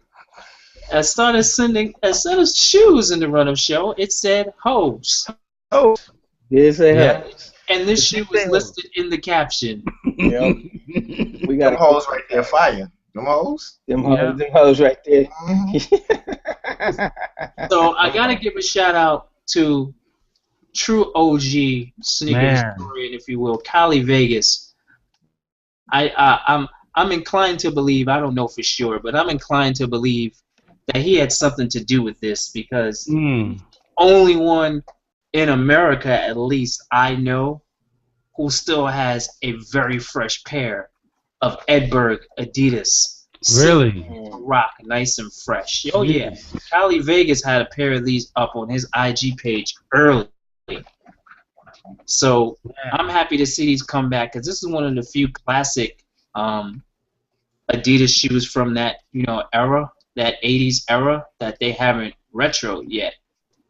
Speaker 3: Okay.
Speaker 2: Instead of shoes in the run-up show, it said hose.
Speaker 4: Oh, yes,
Speaker 2: hoes. And this shoe was listed in the caption.
Speaker 3: Yep. We got hose right there, fire. Them hoes?
Speaker 4: Them hoes right there.
Speaker 2: So I gotta give a shout out to true OG sneaker historian, if you will, Cali Vegas. I'm inclined to believe, I don't know for sure, but I'm inclined to believe that he had something to do with this because only one in America, at least I know, who still has a very fresh pair of Edberg Adidas.
Speaker 1: Really?
Speaker 2: Rock, nice and fresh. Oh yeah, Cali Vegas had a pair of these up on his IG page early. So I'm happy to see these come back because this is one of the few classic Adidas shoes from that era, that 80s era, that they haven't retro yet.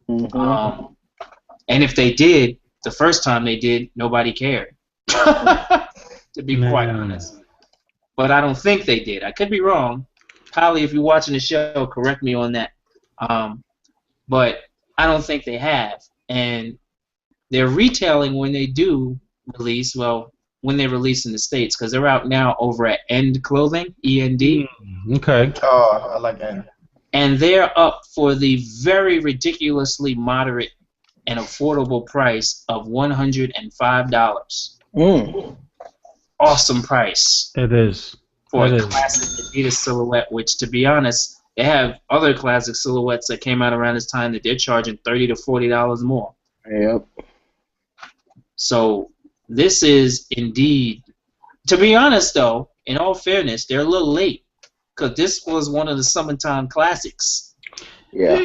Speaker 2: And if they did, the first time they did, nobody cared. To be quite honest. But I don't think they did. I could be wrong. Kylie, if you're watching the show, correct me on that. But I don't think they have. And they're retailing when they do release, well, when they release in the States, because they're out now over at End Clothing, END.
Speaker 1: Okay.
Speaker 3: Oh, I like that.
Speaker 2: And they're up for the very ridiculously moderate and affordable price of $105. Awesome price.
Speaker 1: It is.
Speaker 2: For a classic Adidas silhouette, which, to be honest, they have other classic silhouettes that came out around this time that they're charging $30 to $40 more.
Speaker 4: Yep.
Speaker 2: So this is indeed, to be honest, though, in all fairness, they're a little late because this was one of the summertime classics.
Speaker 4: Yeah.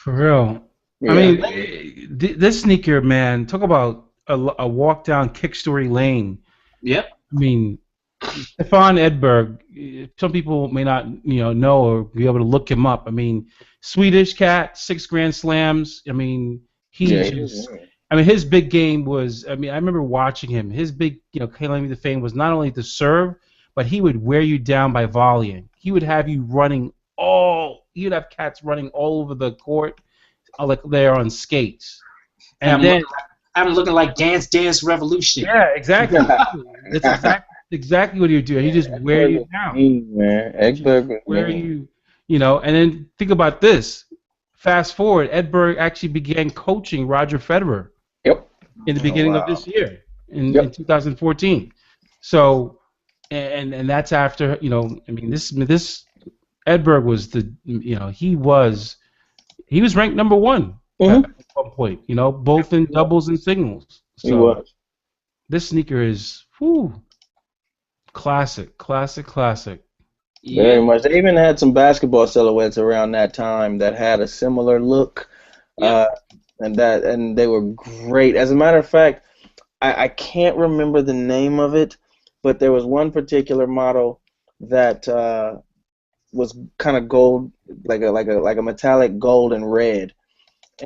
Speaker 1: For real. Yeah. I mean, this sneaker, man, talk about a walk down Kick Story Lane.
Speaker 2: Yep.
Speaker 1: I mean, Stefan Edberg, some people may not know or be able to look him up. I mean, Swedish cat, 6 Grand Slams. I mean, I mean, his big game was, I mean, I remember watching him. His big, claim to fame was not only to serve, but he would wear you down by volleying. He would have you running you'd have cats running all over the court like they're on skates. And then
Speaker 2: I'm looking like Dance Revolution.
Speaker 1: Yeah, exactly. It's exactly what he would do. He just wear you down.
Speaker 4: Man, Edberg
Speaker 1: wear you, and then think about this. Fast forward, Edberg actually began coaching Roger Federer.
Speaker 4: Yep.
Speaker 1: In the beginning of this year, in 2014. So, and that's after, I mean, this Edberg was he was ranked number 1 at one point, both in doubles and singles. So
Speaker 4: he was.
Speaker 1: This sneaker is classic.
Speaker 4: Very much. They even had some basketball silhouettes around that time that had a similar look, and they were great. As a matter of fact, I can't remember the name of it, but there was one particular model that was kind of gold, like a metallic gold and red,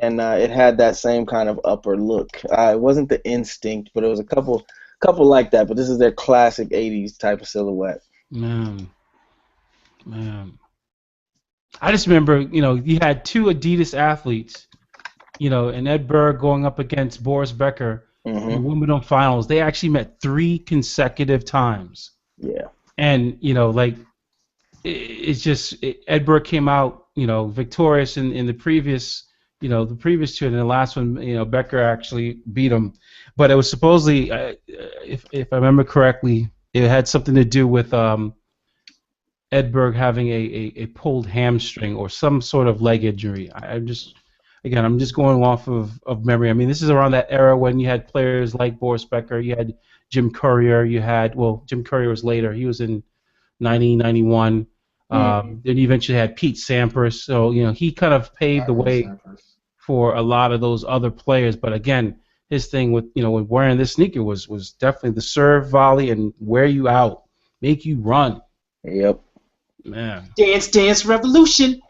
Speaker 4: and it had that same kind of upper look. It wasn't the Instinct, but it was a couple like that. But this is their classic '80s type of silhouette.
Speaker 1: Man. I just remember, you had 2 Adidas athletes, and Edberg going up against Boris Becker in the Wimbledon finals. They actually met 3 consecutive times.
Speaker 4: Yeah.
Speaker 1: And, it's just Edberg came out, victorious in the previous, the previous 2, and the last one, Becker actually beat him. But it was supposedly, if I remember correctly, it had something to do with Edberg having a pulled hamstring or some sort of leg injury. I'm just going off of memory. I mean, this is around that era when you had players like Boris Becker, you had Jim Courier, Jim Courier was later. He was in 90, 91. Then you eventually had Pete Sampras. So, he kind of paved the way for a lot of those other players. But again, his thing with, when wearing this sneaker was definitely the serve, volley, and wear you out, make you run.
Speaker 4: Yep.
Speaker 1: Man.
Speaker 2: Dance Revolution.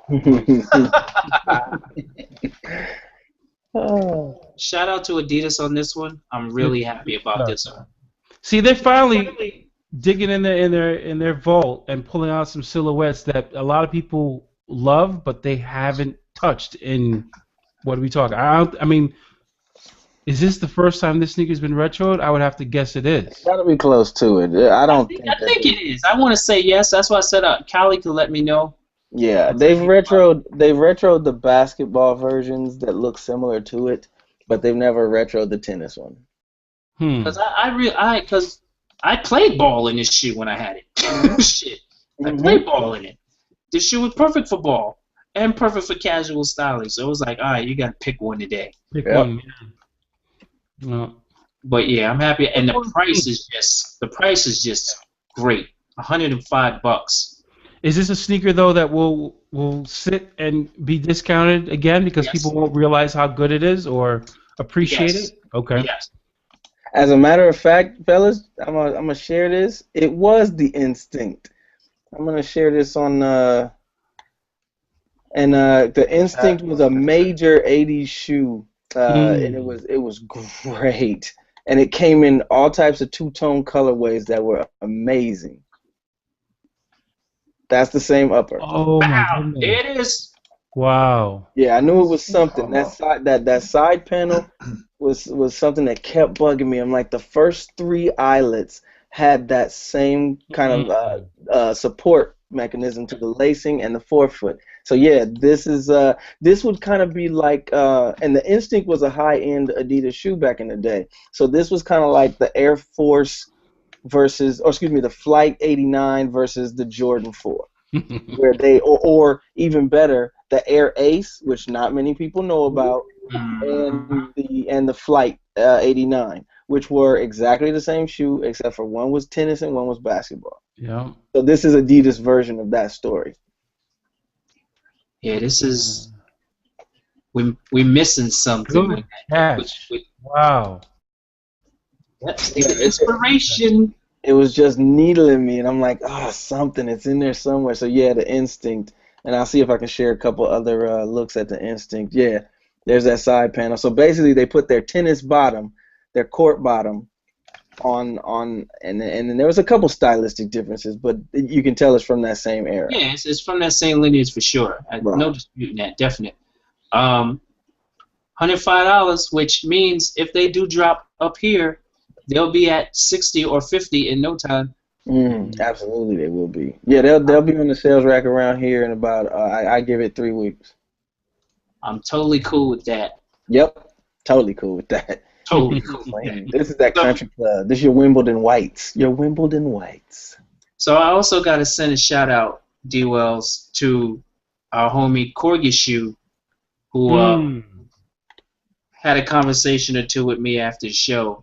Speaker 2: Shout out to Adidas on this one. I'm really happy about this one.
Speaker 1: See, they're finally digging in their vault and pulling out some silhouettes that a lot of people love, but they haven't touched. In what are we talking? I mean, is this the first time this sneaker's been retroed? I would have to guess it is.
Speaker 4: It's gotta be close to it. I
Speaker 2: think it is. I want to say yes. That's why I said Callie could let me know.
Speaker 4: Yeah, they've retroed the basketball versions that look similar to it, but they've never retroed the tennis one.
Speaker 2: Because I played ball in this shoe when I had it. Shit, I played ball in it. This shoe was perfect for ball and perfect for casual styling. So it was like, all right, you got to pick one today.
Speaker 1: Pick one.
Speaker 2: No. But yeah, I'm happy, and the price is just great. $105.
Speaker 1: Is this a sneaker though that will sit and be discounted again because people won't realize how good it is or appreciate it? Okay.
Speaker 2: Yes.
Speaker 4: As a matter of fact, fellas, I'm gonna share this. It was the Instinct. I'm gonna share this on and the Instinct was a major '80s shoe. And it was great, and it came in all types of two-tone colorways that were amazing. That's the same upper.
Speaker 1: Oh my goodness.
Speaker 2: There it is.
Speaker 1: Wow.
Speaker 4: Yeah, I knew it was something. That side panel was something that kept bugging me. I'm like, the first three eyelets had that same kind of support mechanism to the lacing and the forefoot. So yeah, this would kind of be like and the Instinct was a high-end Adidas shoe back in the day. So this was kind of like the Air Force the Flight 89 versus the Jordan 4. Where they or even better, the Air Ace, which not many people know about, and the Flight 89, which were exactly the same shoe except for one was tennis and one was basketball.
Speaker 1: Yeah.
Speaker 4: So this is Adidas' version of that story.
Speaker 2: Yeah, this is we're missing something.
Speaker 1: Good catch. Wow.
Speaker 2: That's the inspiration.
Speaker 4: It was just needling me, and I'm like, something. It's in there somewhere. So yeah, the Instinct, and I'll see if I can share a couple other looks at the Instinct. Yeah, there's that side panel. So basically, they put their tennis bottom, their court bottom, on, and then there was a couple stylistic differences, but you can tell it's from that same era.
Speaker 2: Yeah, it's from that same lineage for sure.
Speaker 4: Right.
Speaker 2: No disputing that, definite. $105, which means if they do drop up here, they'll be at 60 or 50 in no time.
Speaker 4: Absolutely, they will be. Yeah, they'll be on the sales rack around here in about I give it 3 weeks.
Speaker 2: I'm totally cool with that.
Speaker 4: Yep, totally cool with that.
Speaker 2: Totally cool.
Speaker 4: This is that country club. This is your Wimbledon whites. Your Wimbledon whites.
Speaker 2: So I also got to send a shout out, D Wells, to our homie Corgi Shoe, who had a conversation or two with me after the show.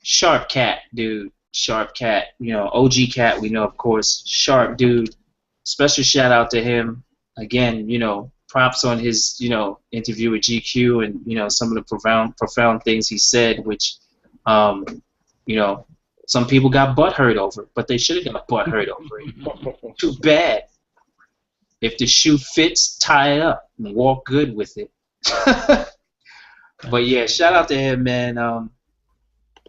Speaker 2: Sharp cat, dude. Sharp cat. You know, OG cat, we know, of course. Sharp dude. Special shout out to him. Again, you know, props on his, you know, interview with GQ and, you know, some of the profound things he said, which, you know, some people got butthurt over, but they should have got butthurt over it. Too bad. If the shoe fits, tie it up and walk good with it. But yeah, shout out to him, man.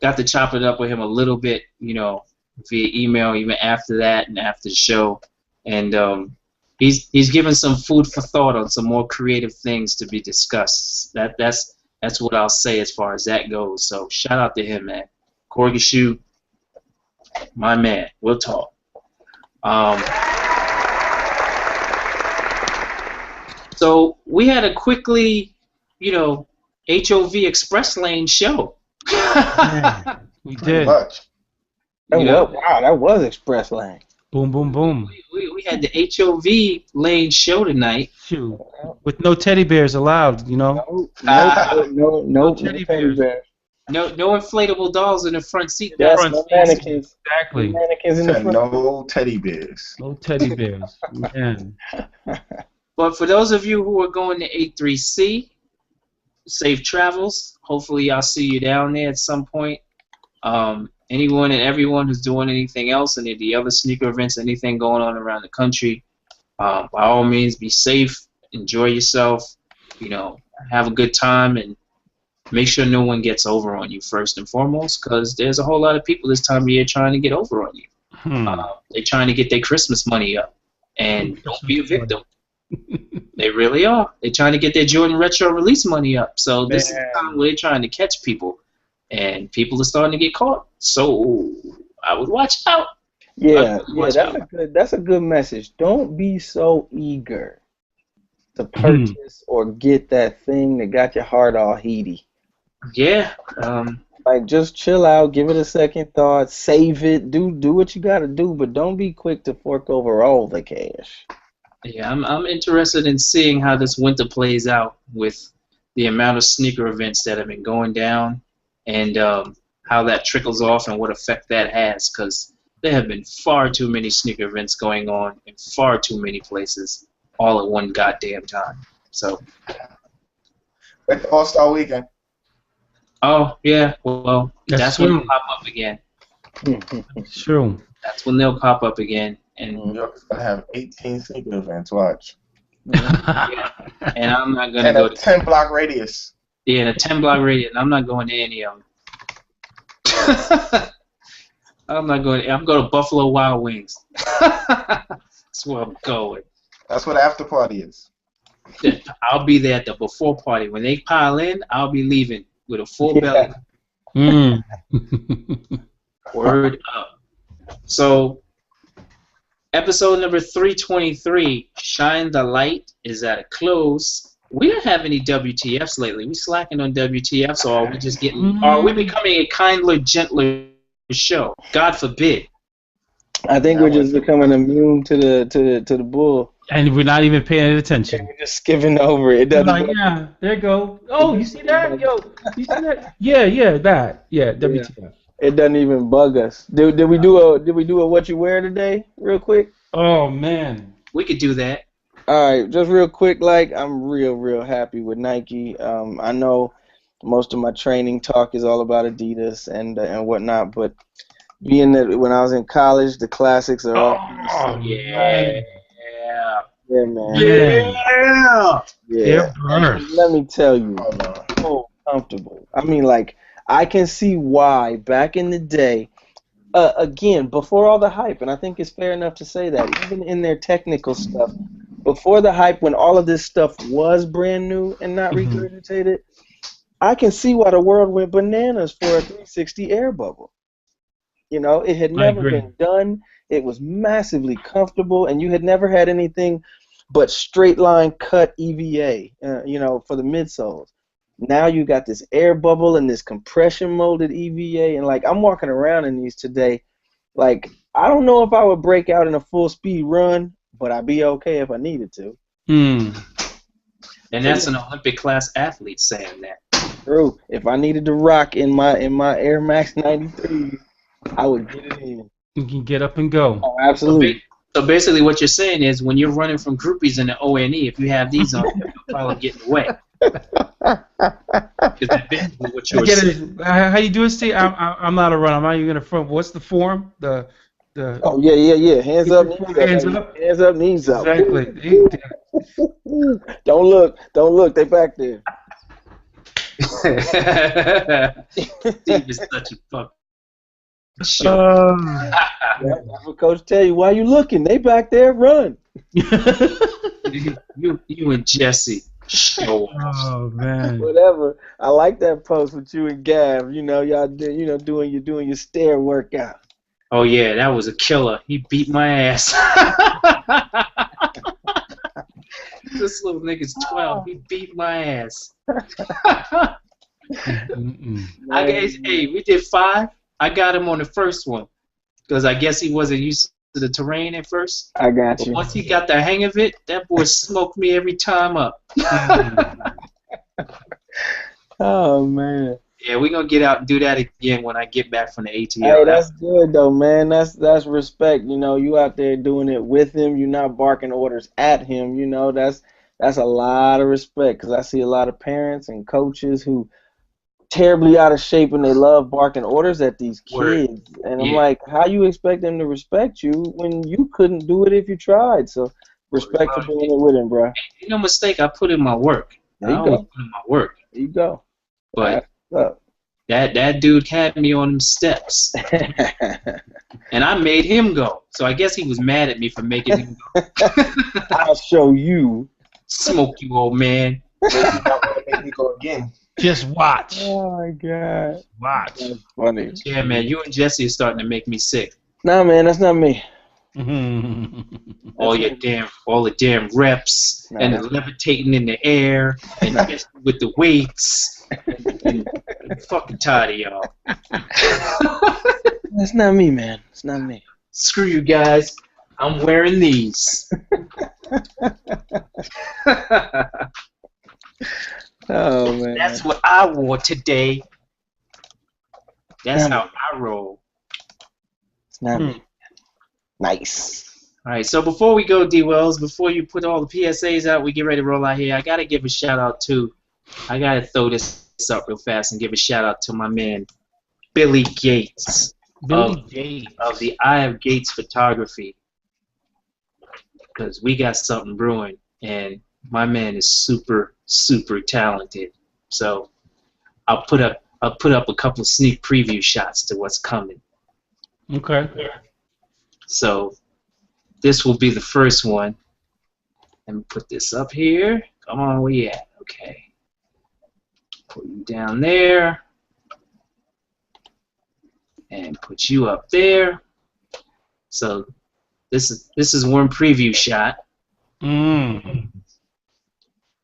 Speaker 2: Got to chop it up with him a little bit, you know, via email, even after that and after the show. And he's given some food for thought on some more creative things to be discussed. That's what I'll say as far as that goes. So shout out to him, man. Corgi Shoe, my man. We'll talk. So we had a quickly, you know, HOV Express Lane show.
Speaker 1: Yeah, we did.
Speaker 3: Much.
Speaker 4: Wow, that was Express Lane.
Speaker 1: Boom, boom, boom.
Speaker 2: We had the HOV Lane show tonight.
Speaker 1: Shoot. With no teddy bears allowed, you know?
Speaker 4: No teddy bears.
Speaker 2: No inflatable dolls in the front seat.
Speaker 4: Yes, no mannequins.
Speaker 1: Exactly.
Speaker 4: No mannequins in the front.
Speaker 3: No teddy bears.
Speaker 1: No teddy bears. Man.
Speaker 2: But for those of you who are going to 83C, safe travels. Hopefully I'll see you down there at some point. Anyone and everyone who's doing anything else, any of the other sneaker events, anything going on around the country, by all means, be safe, enjoy yourself, you know, have a good time, and make sure no one gets over on you first and foremost, because there's a whole lot of people this time of year trying to get over on you. They're trying to get their Christmas money up, and don't be a victim. They really are. They're trying to get their Jordan Retro release money up. So this is the time where they're trying to catch people, and people are starting to get caught. So I would watch out.
Speaker 4: Yeah, that's a good message. Don't be so eager to purchase or get that thing that got your heart all heaty.
Speaker 2: Yeah.
Speaker 4: Like, just chill out, give it a second thought, save it, do what you gotta do, but don't be quick to fork over all the cash.
Speaker 2: Yeah, I'm interested in seeing how this winter plays out with the amount of sneaker events that have been going down, and how that trickles off and what effect that has, because there have been far too many sneaker events going on in far too many places all at one goddamn time. So.
Speaker 3: With All-Star Weekend.
Speaker 2: Oh, yeah, well, that's when they'll pop up again.
Speaker 1: True.
Speaker 2: That's when they'll pop up again. And
Speaker 3: New York's going to have 18 sneaker events, watch.
Speaker 2: Yeah. And I'm not going to go to...
Speaker 3: 10-block radius.
Speaker 2: Yeah, in a 10-block radius, and I'm not going to any of them. I'm going to Buffalo Wild Wings. That's where I'm going.
Speaker 3: That's where the after party is.
Speaker 2: I'll be there at the before party. When they pile in, I'll be leaving with a full belly. Word up. So, episode number 323, Shine the Light, is at a close. We don't have any WTFs lately. We slacking on WTFs, or are we just getting? Are we becoming a kinder, gentler show? God forbid.
Speaker 4: I think we're just becoming immune to the bull.
Speaker 1: And we're not even paying attention.
Speaker 4: We're just skipping over it. It doesn't.
Speaker 1: Like, yeah, there you go. Oh, you see that? Yo, you see that? Yeah, that. Yeah, WTF.
Speaker 4: It doesn't even bug us. Did we do a what you wear today, real quick?
Speaker 1: Oh man,
Speaker 2: we could do that.
Speaker 4: All right, just real quick. Like, I'm real happy with Nike. I know most of my training talk is all about Adidas and whatnot, but being that when I was in college, the classics are all.
Speaker 2: Oh yeah.
Speaker 4: Yeah, man.
Speaker 2: Yeah.
Speaker 4: Let me tell you, so comfortable. I mean, like, I can see why back in the day, again, before all the hype, and I think it's fair enough to say that, even in their technical stuff, before the hype, when all of this stuff was brand new and not regurgitated, I can see why the world went bananas for a 360 air bubble. You know, it had never been done. It was massively comfortable, and you had never had anything but straight line cut EVA, for the midsoles. Now you got this air bubble and this compression molded EVA, and like, I'm walking around in these today. Like, I don't know if I would break out in a full speed run, but I'd be okay if I needed to.
Speaker 2: And that's an Olympic class athlete saying that.
Speaker 4: True. If I needed to rock in my Air Max 93, I would get it in.
Speaker 1: You can get up and go.
Speaker 4: Oh, absolutely.
Speaker 2: So basically, what you're saying is, when you're running from groupies in the ONE, if you have these on, you'll probably get in the way. Because that's basically what you're saying.
Speaker 1: How you doing, Steve? I'm not a runner. I'm not even gonna front. What's the form? The.
Speaker 4: Oh yeah. Hands up, knees up. Hands up. Hands up, knees up.
Speaker 1: Exactly.
Speaker 4: Don't look. They back there.
Speaker 2: Steve is such a fuck.
Speaker 4: That's what Coach tell you. Why you looking? They back there. Run.
Speaker 2: you and Jesse. Show.
Speaker 1: Oh man.
Speaker 4: Whatever. I like that post with you and Gav. Y'all doing your stair workout.
Speaker 2: Oh yeah, that was a killer. He beat my ass. This little nigga's 12. He beat my ass. I guess, we did 5. I got him on the first one because I guess he wasn't used to the terrain at first.
Speaker 4: I got you.
Speaker 2: But once he got the hang of it, that boy smoked me every time up.
Speaker 4: Oh man.
Speaker 2: Yeah, we're gonna get out and do that again when I get back from the ATL.
Speaker 4: Hey, that's good though, man. That's respect. You out there doing it with him. You're not barking orders at him. That's a lot of respect, because I see a lot of parents and coaches who terribly out of shape and they love barking orders at these kids. And I'm like, how you expect them to respect you when you couldn't do it if you tried? So respect for doing it with him, bro.
Speaker 2: Ain't no mistake. I put in my work.
Speaker 4: There you go.
Speaker 2: Put in my work.
Speaker 4: There you go.
Speaker 2: But that dude had me on them steps, and I made him go. So I guess he was mad at me for making him go.
Speaker 4: I'll show you.
Speaker 2: Smoke you, old man.
Speaker 3: Make me go again.
Speaker 1: Just watch.
Speaker 4: Oh my God.
Speaker 1: Watch.
Speaker 4: That's funny.
Speaker 2: Yeah, man. You and Jesse are starting to make me sick.
Speaker 4: Nah, man, that's not me.
Speaker 2: All the damn reps and the levitating in the air and with the weights. And I'm fucking tired of y'all.
Speaker 4: That's not me, man. It's not me.
Speaker 2: Screw you guys. I'm wearing these.
Speaker 4: Oh man.
Speaker 2: That's what I wore today. That's how I roll.
Speaker 4: It's not me. Nice.
Speaker 2: All right, so before we go, D. Wells, before you put all the PSAs out, we get ready to roll out here. I gotta give a shout out to. I gotta throw this up real fast and give a shout out to my man Billy Gates.
Speaker 1: Gates
Speaker 2: of the Eye of Gates Photography, because we got something brewing, and my man is super talented. So I'll put up a couple of sneak preview shots to what's coming.
Speaker 1: Okay.
Speaker 2: So this will be the first one. Let me put this up here. Come on, where you at? Okay. Put you down there. And put you up there. So this is one preview shot. A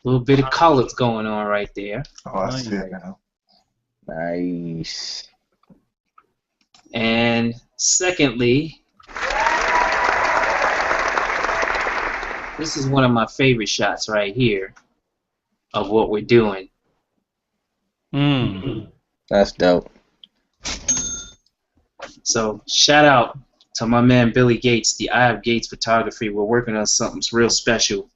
Speaker 2: little bit of colors going on right there.
Speaker 3: Oh, I see it now.
Speaker 4: Nice.
Speaker 2: And secondly, this is one of my favorite shots right here of what we're doing.
Speaker 4: That's dope.
Speaker 2: So shout out to my man Billy Gates, the Eye of Gates Photography. We're working on something real special.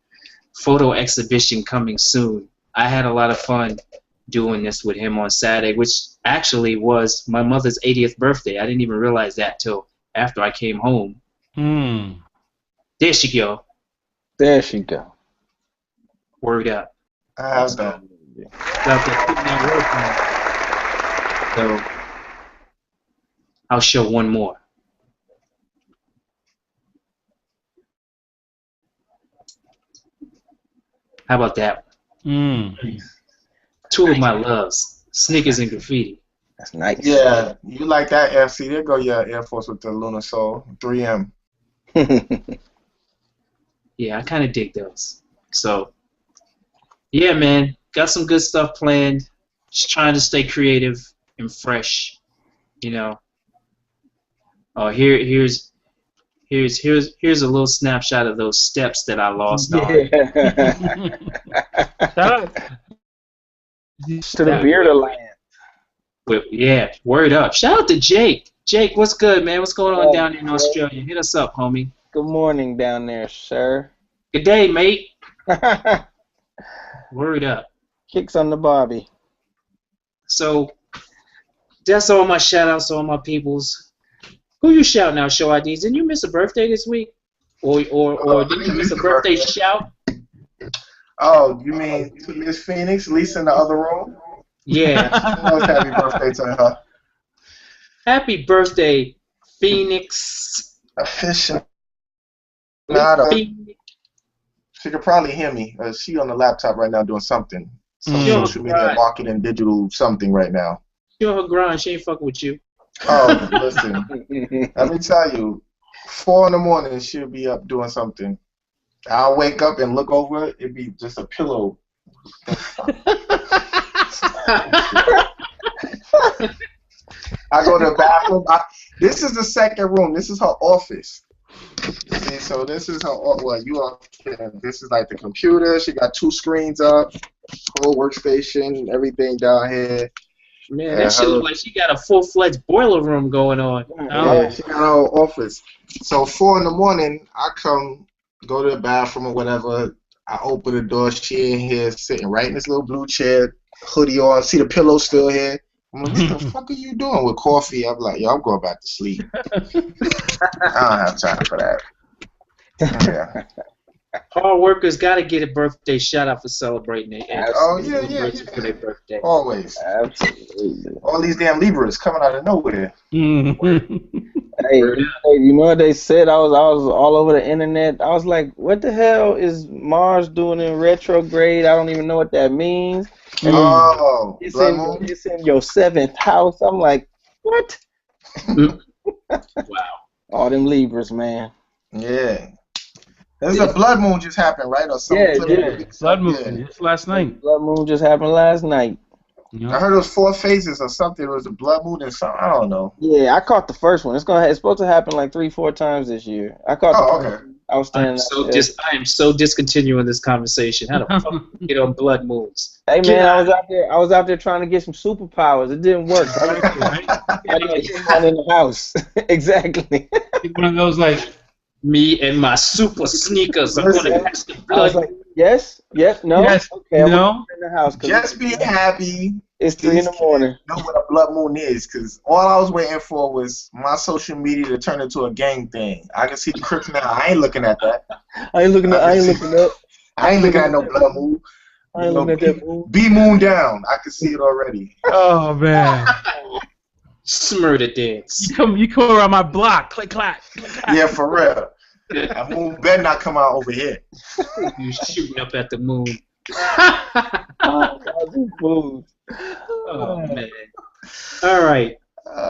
Speaker 2: Photo exhibition coming soon. I had a lot of fun doing this with him on Saturday, which actually was my mother's 80th birthday. I didn't even realize that till after I came home. There she go.
Speaker 4: There she go.
Speaker 2: Word up.
Speaker 3: I have that.
Speaker 2: Out there putting that work in. So I'll show one more. How about that? Two of my loves, sneakers and graffiti.
Speaker 4: That's nice.
Speaker 3: Yeah, you like that FC. There go your Air Force with the Lunar Soul 3M.
Speaker 2: Yeah, I kind of dig those. So, yeah, man, got some good stuff planned. Just trying to stay creative and fresh, you know. Oh, here's a little snapshot of those steps that I lost on.
Speaker 4: To the Bearderland.
Speaker 2: Yeah, word up. Shout out to Jake. Jake, what's good, man? What's going on down there in Australia? Hit us up, homie.
Speaker 4: Good morning down there, sir.
Speaker 2: Good day, mate. Word up.
Speaker 4: Kicks on the Bobby.
Speaker 2: So that's all my shout outs to all my peoples. Who you shouting out, show IDs? Didn't you miss a birthday this week? Or didn't you miss a birthday shout?
Speaker 3: Oh, you mean to Miss Phoenix, Lisa in the other room?
Speaker 2: Yeah.
Speaker 3: Happy birthday to her.
Speaker 2: Happy birthday, Phoenix.
Speaker 3: Efficient.
Speaker 2: Phoenix.
Speaker 3: She could probably hear me. She on the laptop right now doing something. Some social media marketing, digital something right now.
Speaker 2: She on her grind. She ain't fucking with you.
Speaker 3: Oh, listen. Let me tell you, 4 in the morning she'll be up doing something. I'll wake up and look over, it'd be just a pillow. I go to the bathroom. This is the second room. This is her office. See, so this is her. Well, you are. This is like the computer. She got 2 screens up, whole workstation, everything down here.
Speaker 2: Man, that shit look like she got a full-fledged boiler room going on.
Speaker 3: Yeah, she got her office. So 4 in the morning, I come, go to the bathroom or whatever. I open the door. She in here sitting right in this little blue chair, hoodie on. See the pillow still here. I'm like, what the fuck are you doing with coffee? I'm like, yo, I'm going back to sleep. I don't have time for that. Yeah.
Speaker 2: Hard workers got to get a birthday shout out for celebrating their
Speaker 3: Oh, yeah.
Speaker 2: for their birthday.
Speaker 3: Always.
Speaker 4: Absolutely.
Speaker 3: All these damn Libras coming out of nowhere.
Speaker 4: Hey, you know what they said? I was all over the internet. I was like, what the hell is Mars doing in retrograde? I don't even know what that means. And it's in your 7th house. I'm like, what?
Speaker 2: Wow.
Speaker 4: All them Libras, man.
Speaker 3: Yeah. There's a blood moon just happened, right? Or something.
Speaker 1: Yeah. Blood moon. Just last night.
Speaker 4: Blood moon just happened last night.
Speaker 3: I heard it was 4 phases or something. It was a blood moon and something. I don't know.
Speaker 4: Yeah, I caught the first one. It's supposed to happen like 3-4 times this year. I caught the first one. I was standing
Speaker 2: I am so discontinuing this conversation. How the fuck get on blood moons?
Speaker 4: Hey man, I was out there trying to get some superpowers. It didn't work. I didn't get one in the house. Exactly.
Speaker 1: One of those like
Speaker 2: me and my super sneakers. I'm gonna catch the blood.
Speaker 4: I was like, yes, no.
Speaker 1: Yes,
Speaker 4: okay,
Speaker 1: no.
Speaker 4: In the house.
Speaker 3: Just be happy.
Speaker 4: It's 3 in the morning.
Speaker 3: Know what a blood moon is, because all I was waiting for was my social media to turn into a gang thing. I can see the Crips now. I ain't looking at that.
Speaker 4: I ain't looking up.
Speaker 3: I ain't looking at no blood moon.
Speaker 4: I ain't looking at that moon.
Speaker 3: Be moon down. I can see it already.
Speaker 1: Oh man.
Speaker 2: Smurder dance.
Speaker 1: You come around my block. Click clack.
Speaker 3: Yeah, for real. That moon better not come out over here.
Speaker 2: You shooting up at the moon. Oh man. All right.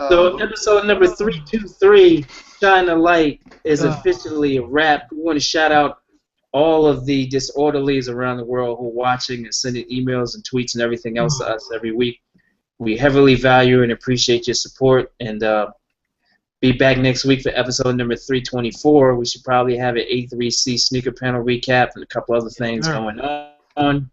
Speaker 2: So episode number 323, Shine the Light, is officially a wrap. We want to shout out all of the disorderlies around the world who are watching and sending emails and tweets and everything else to us every week. We heavily value and appreciate your support, and be back next week for episode number 324. We should probably have an A3C sneaker panel recap and a couple other things going on.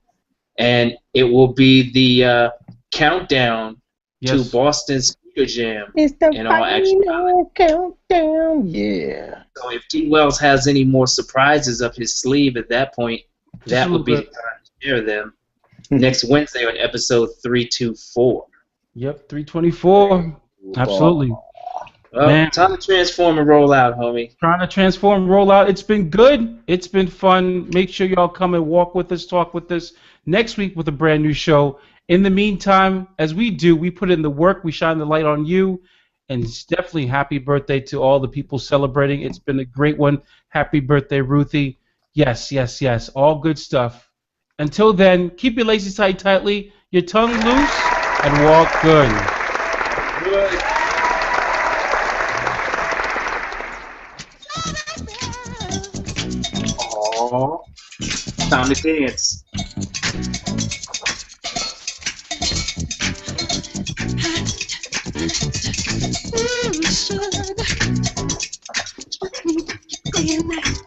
Speaker 2: And it will be the countdown to Boston Sneaker Jam.
Speaker 4: It's the
Speaker 2: in all
Speaker 4: final countdown. Yeah.
Speaker 2: So if T. Wells has any more surprises up his sleeve at that point, that would be the time to share them. Next Wednesday on episode 324.
Speaker 1: Yep, 324. Absolutely.
Speaker 2: Well, time to transform and roll out, homie.
Speaker 1: Trying to transform and roll out. It's been good. It's been fun. Make sure y'all come and walk with us, talk with us next week with a brand new show. In the meantime, as we do, we put in the work. We shine the light on you. And it's definitely happy birthday to all the people celebrating. It's been a great one. Happy birthday, Ruthie. Yes, yes, yes. All good stuff. Until then, keep your laces tight tightly, your tongue loose, and walk good.
Speaker 2: Good. Aww. Time to dance.
Speaker 5: Day and night.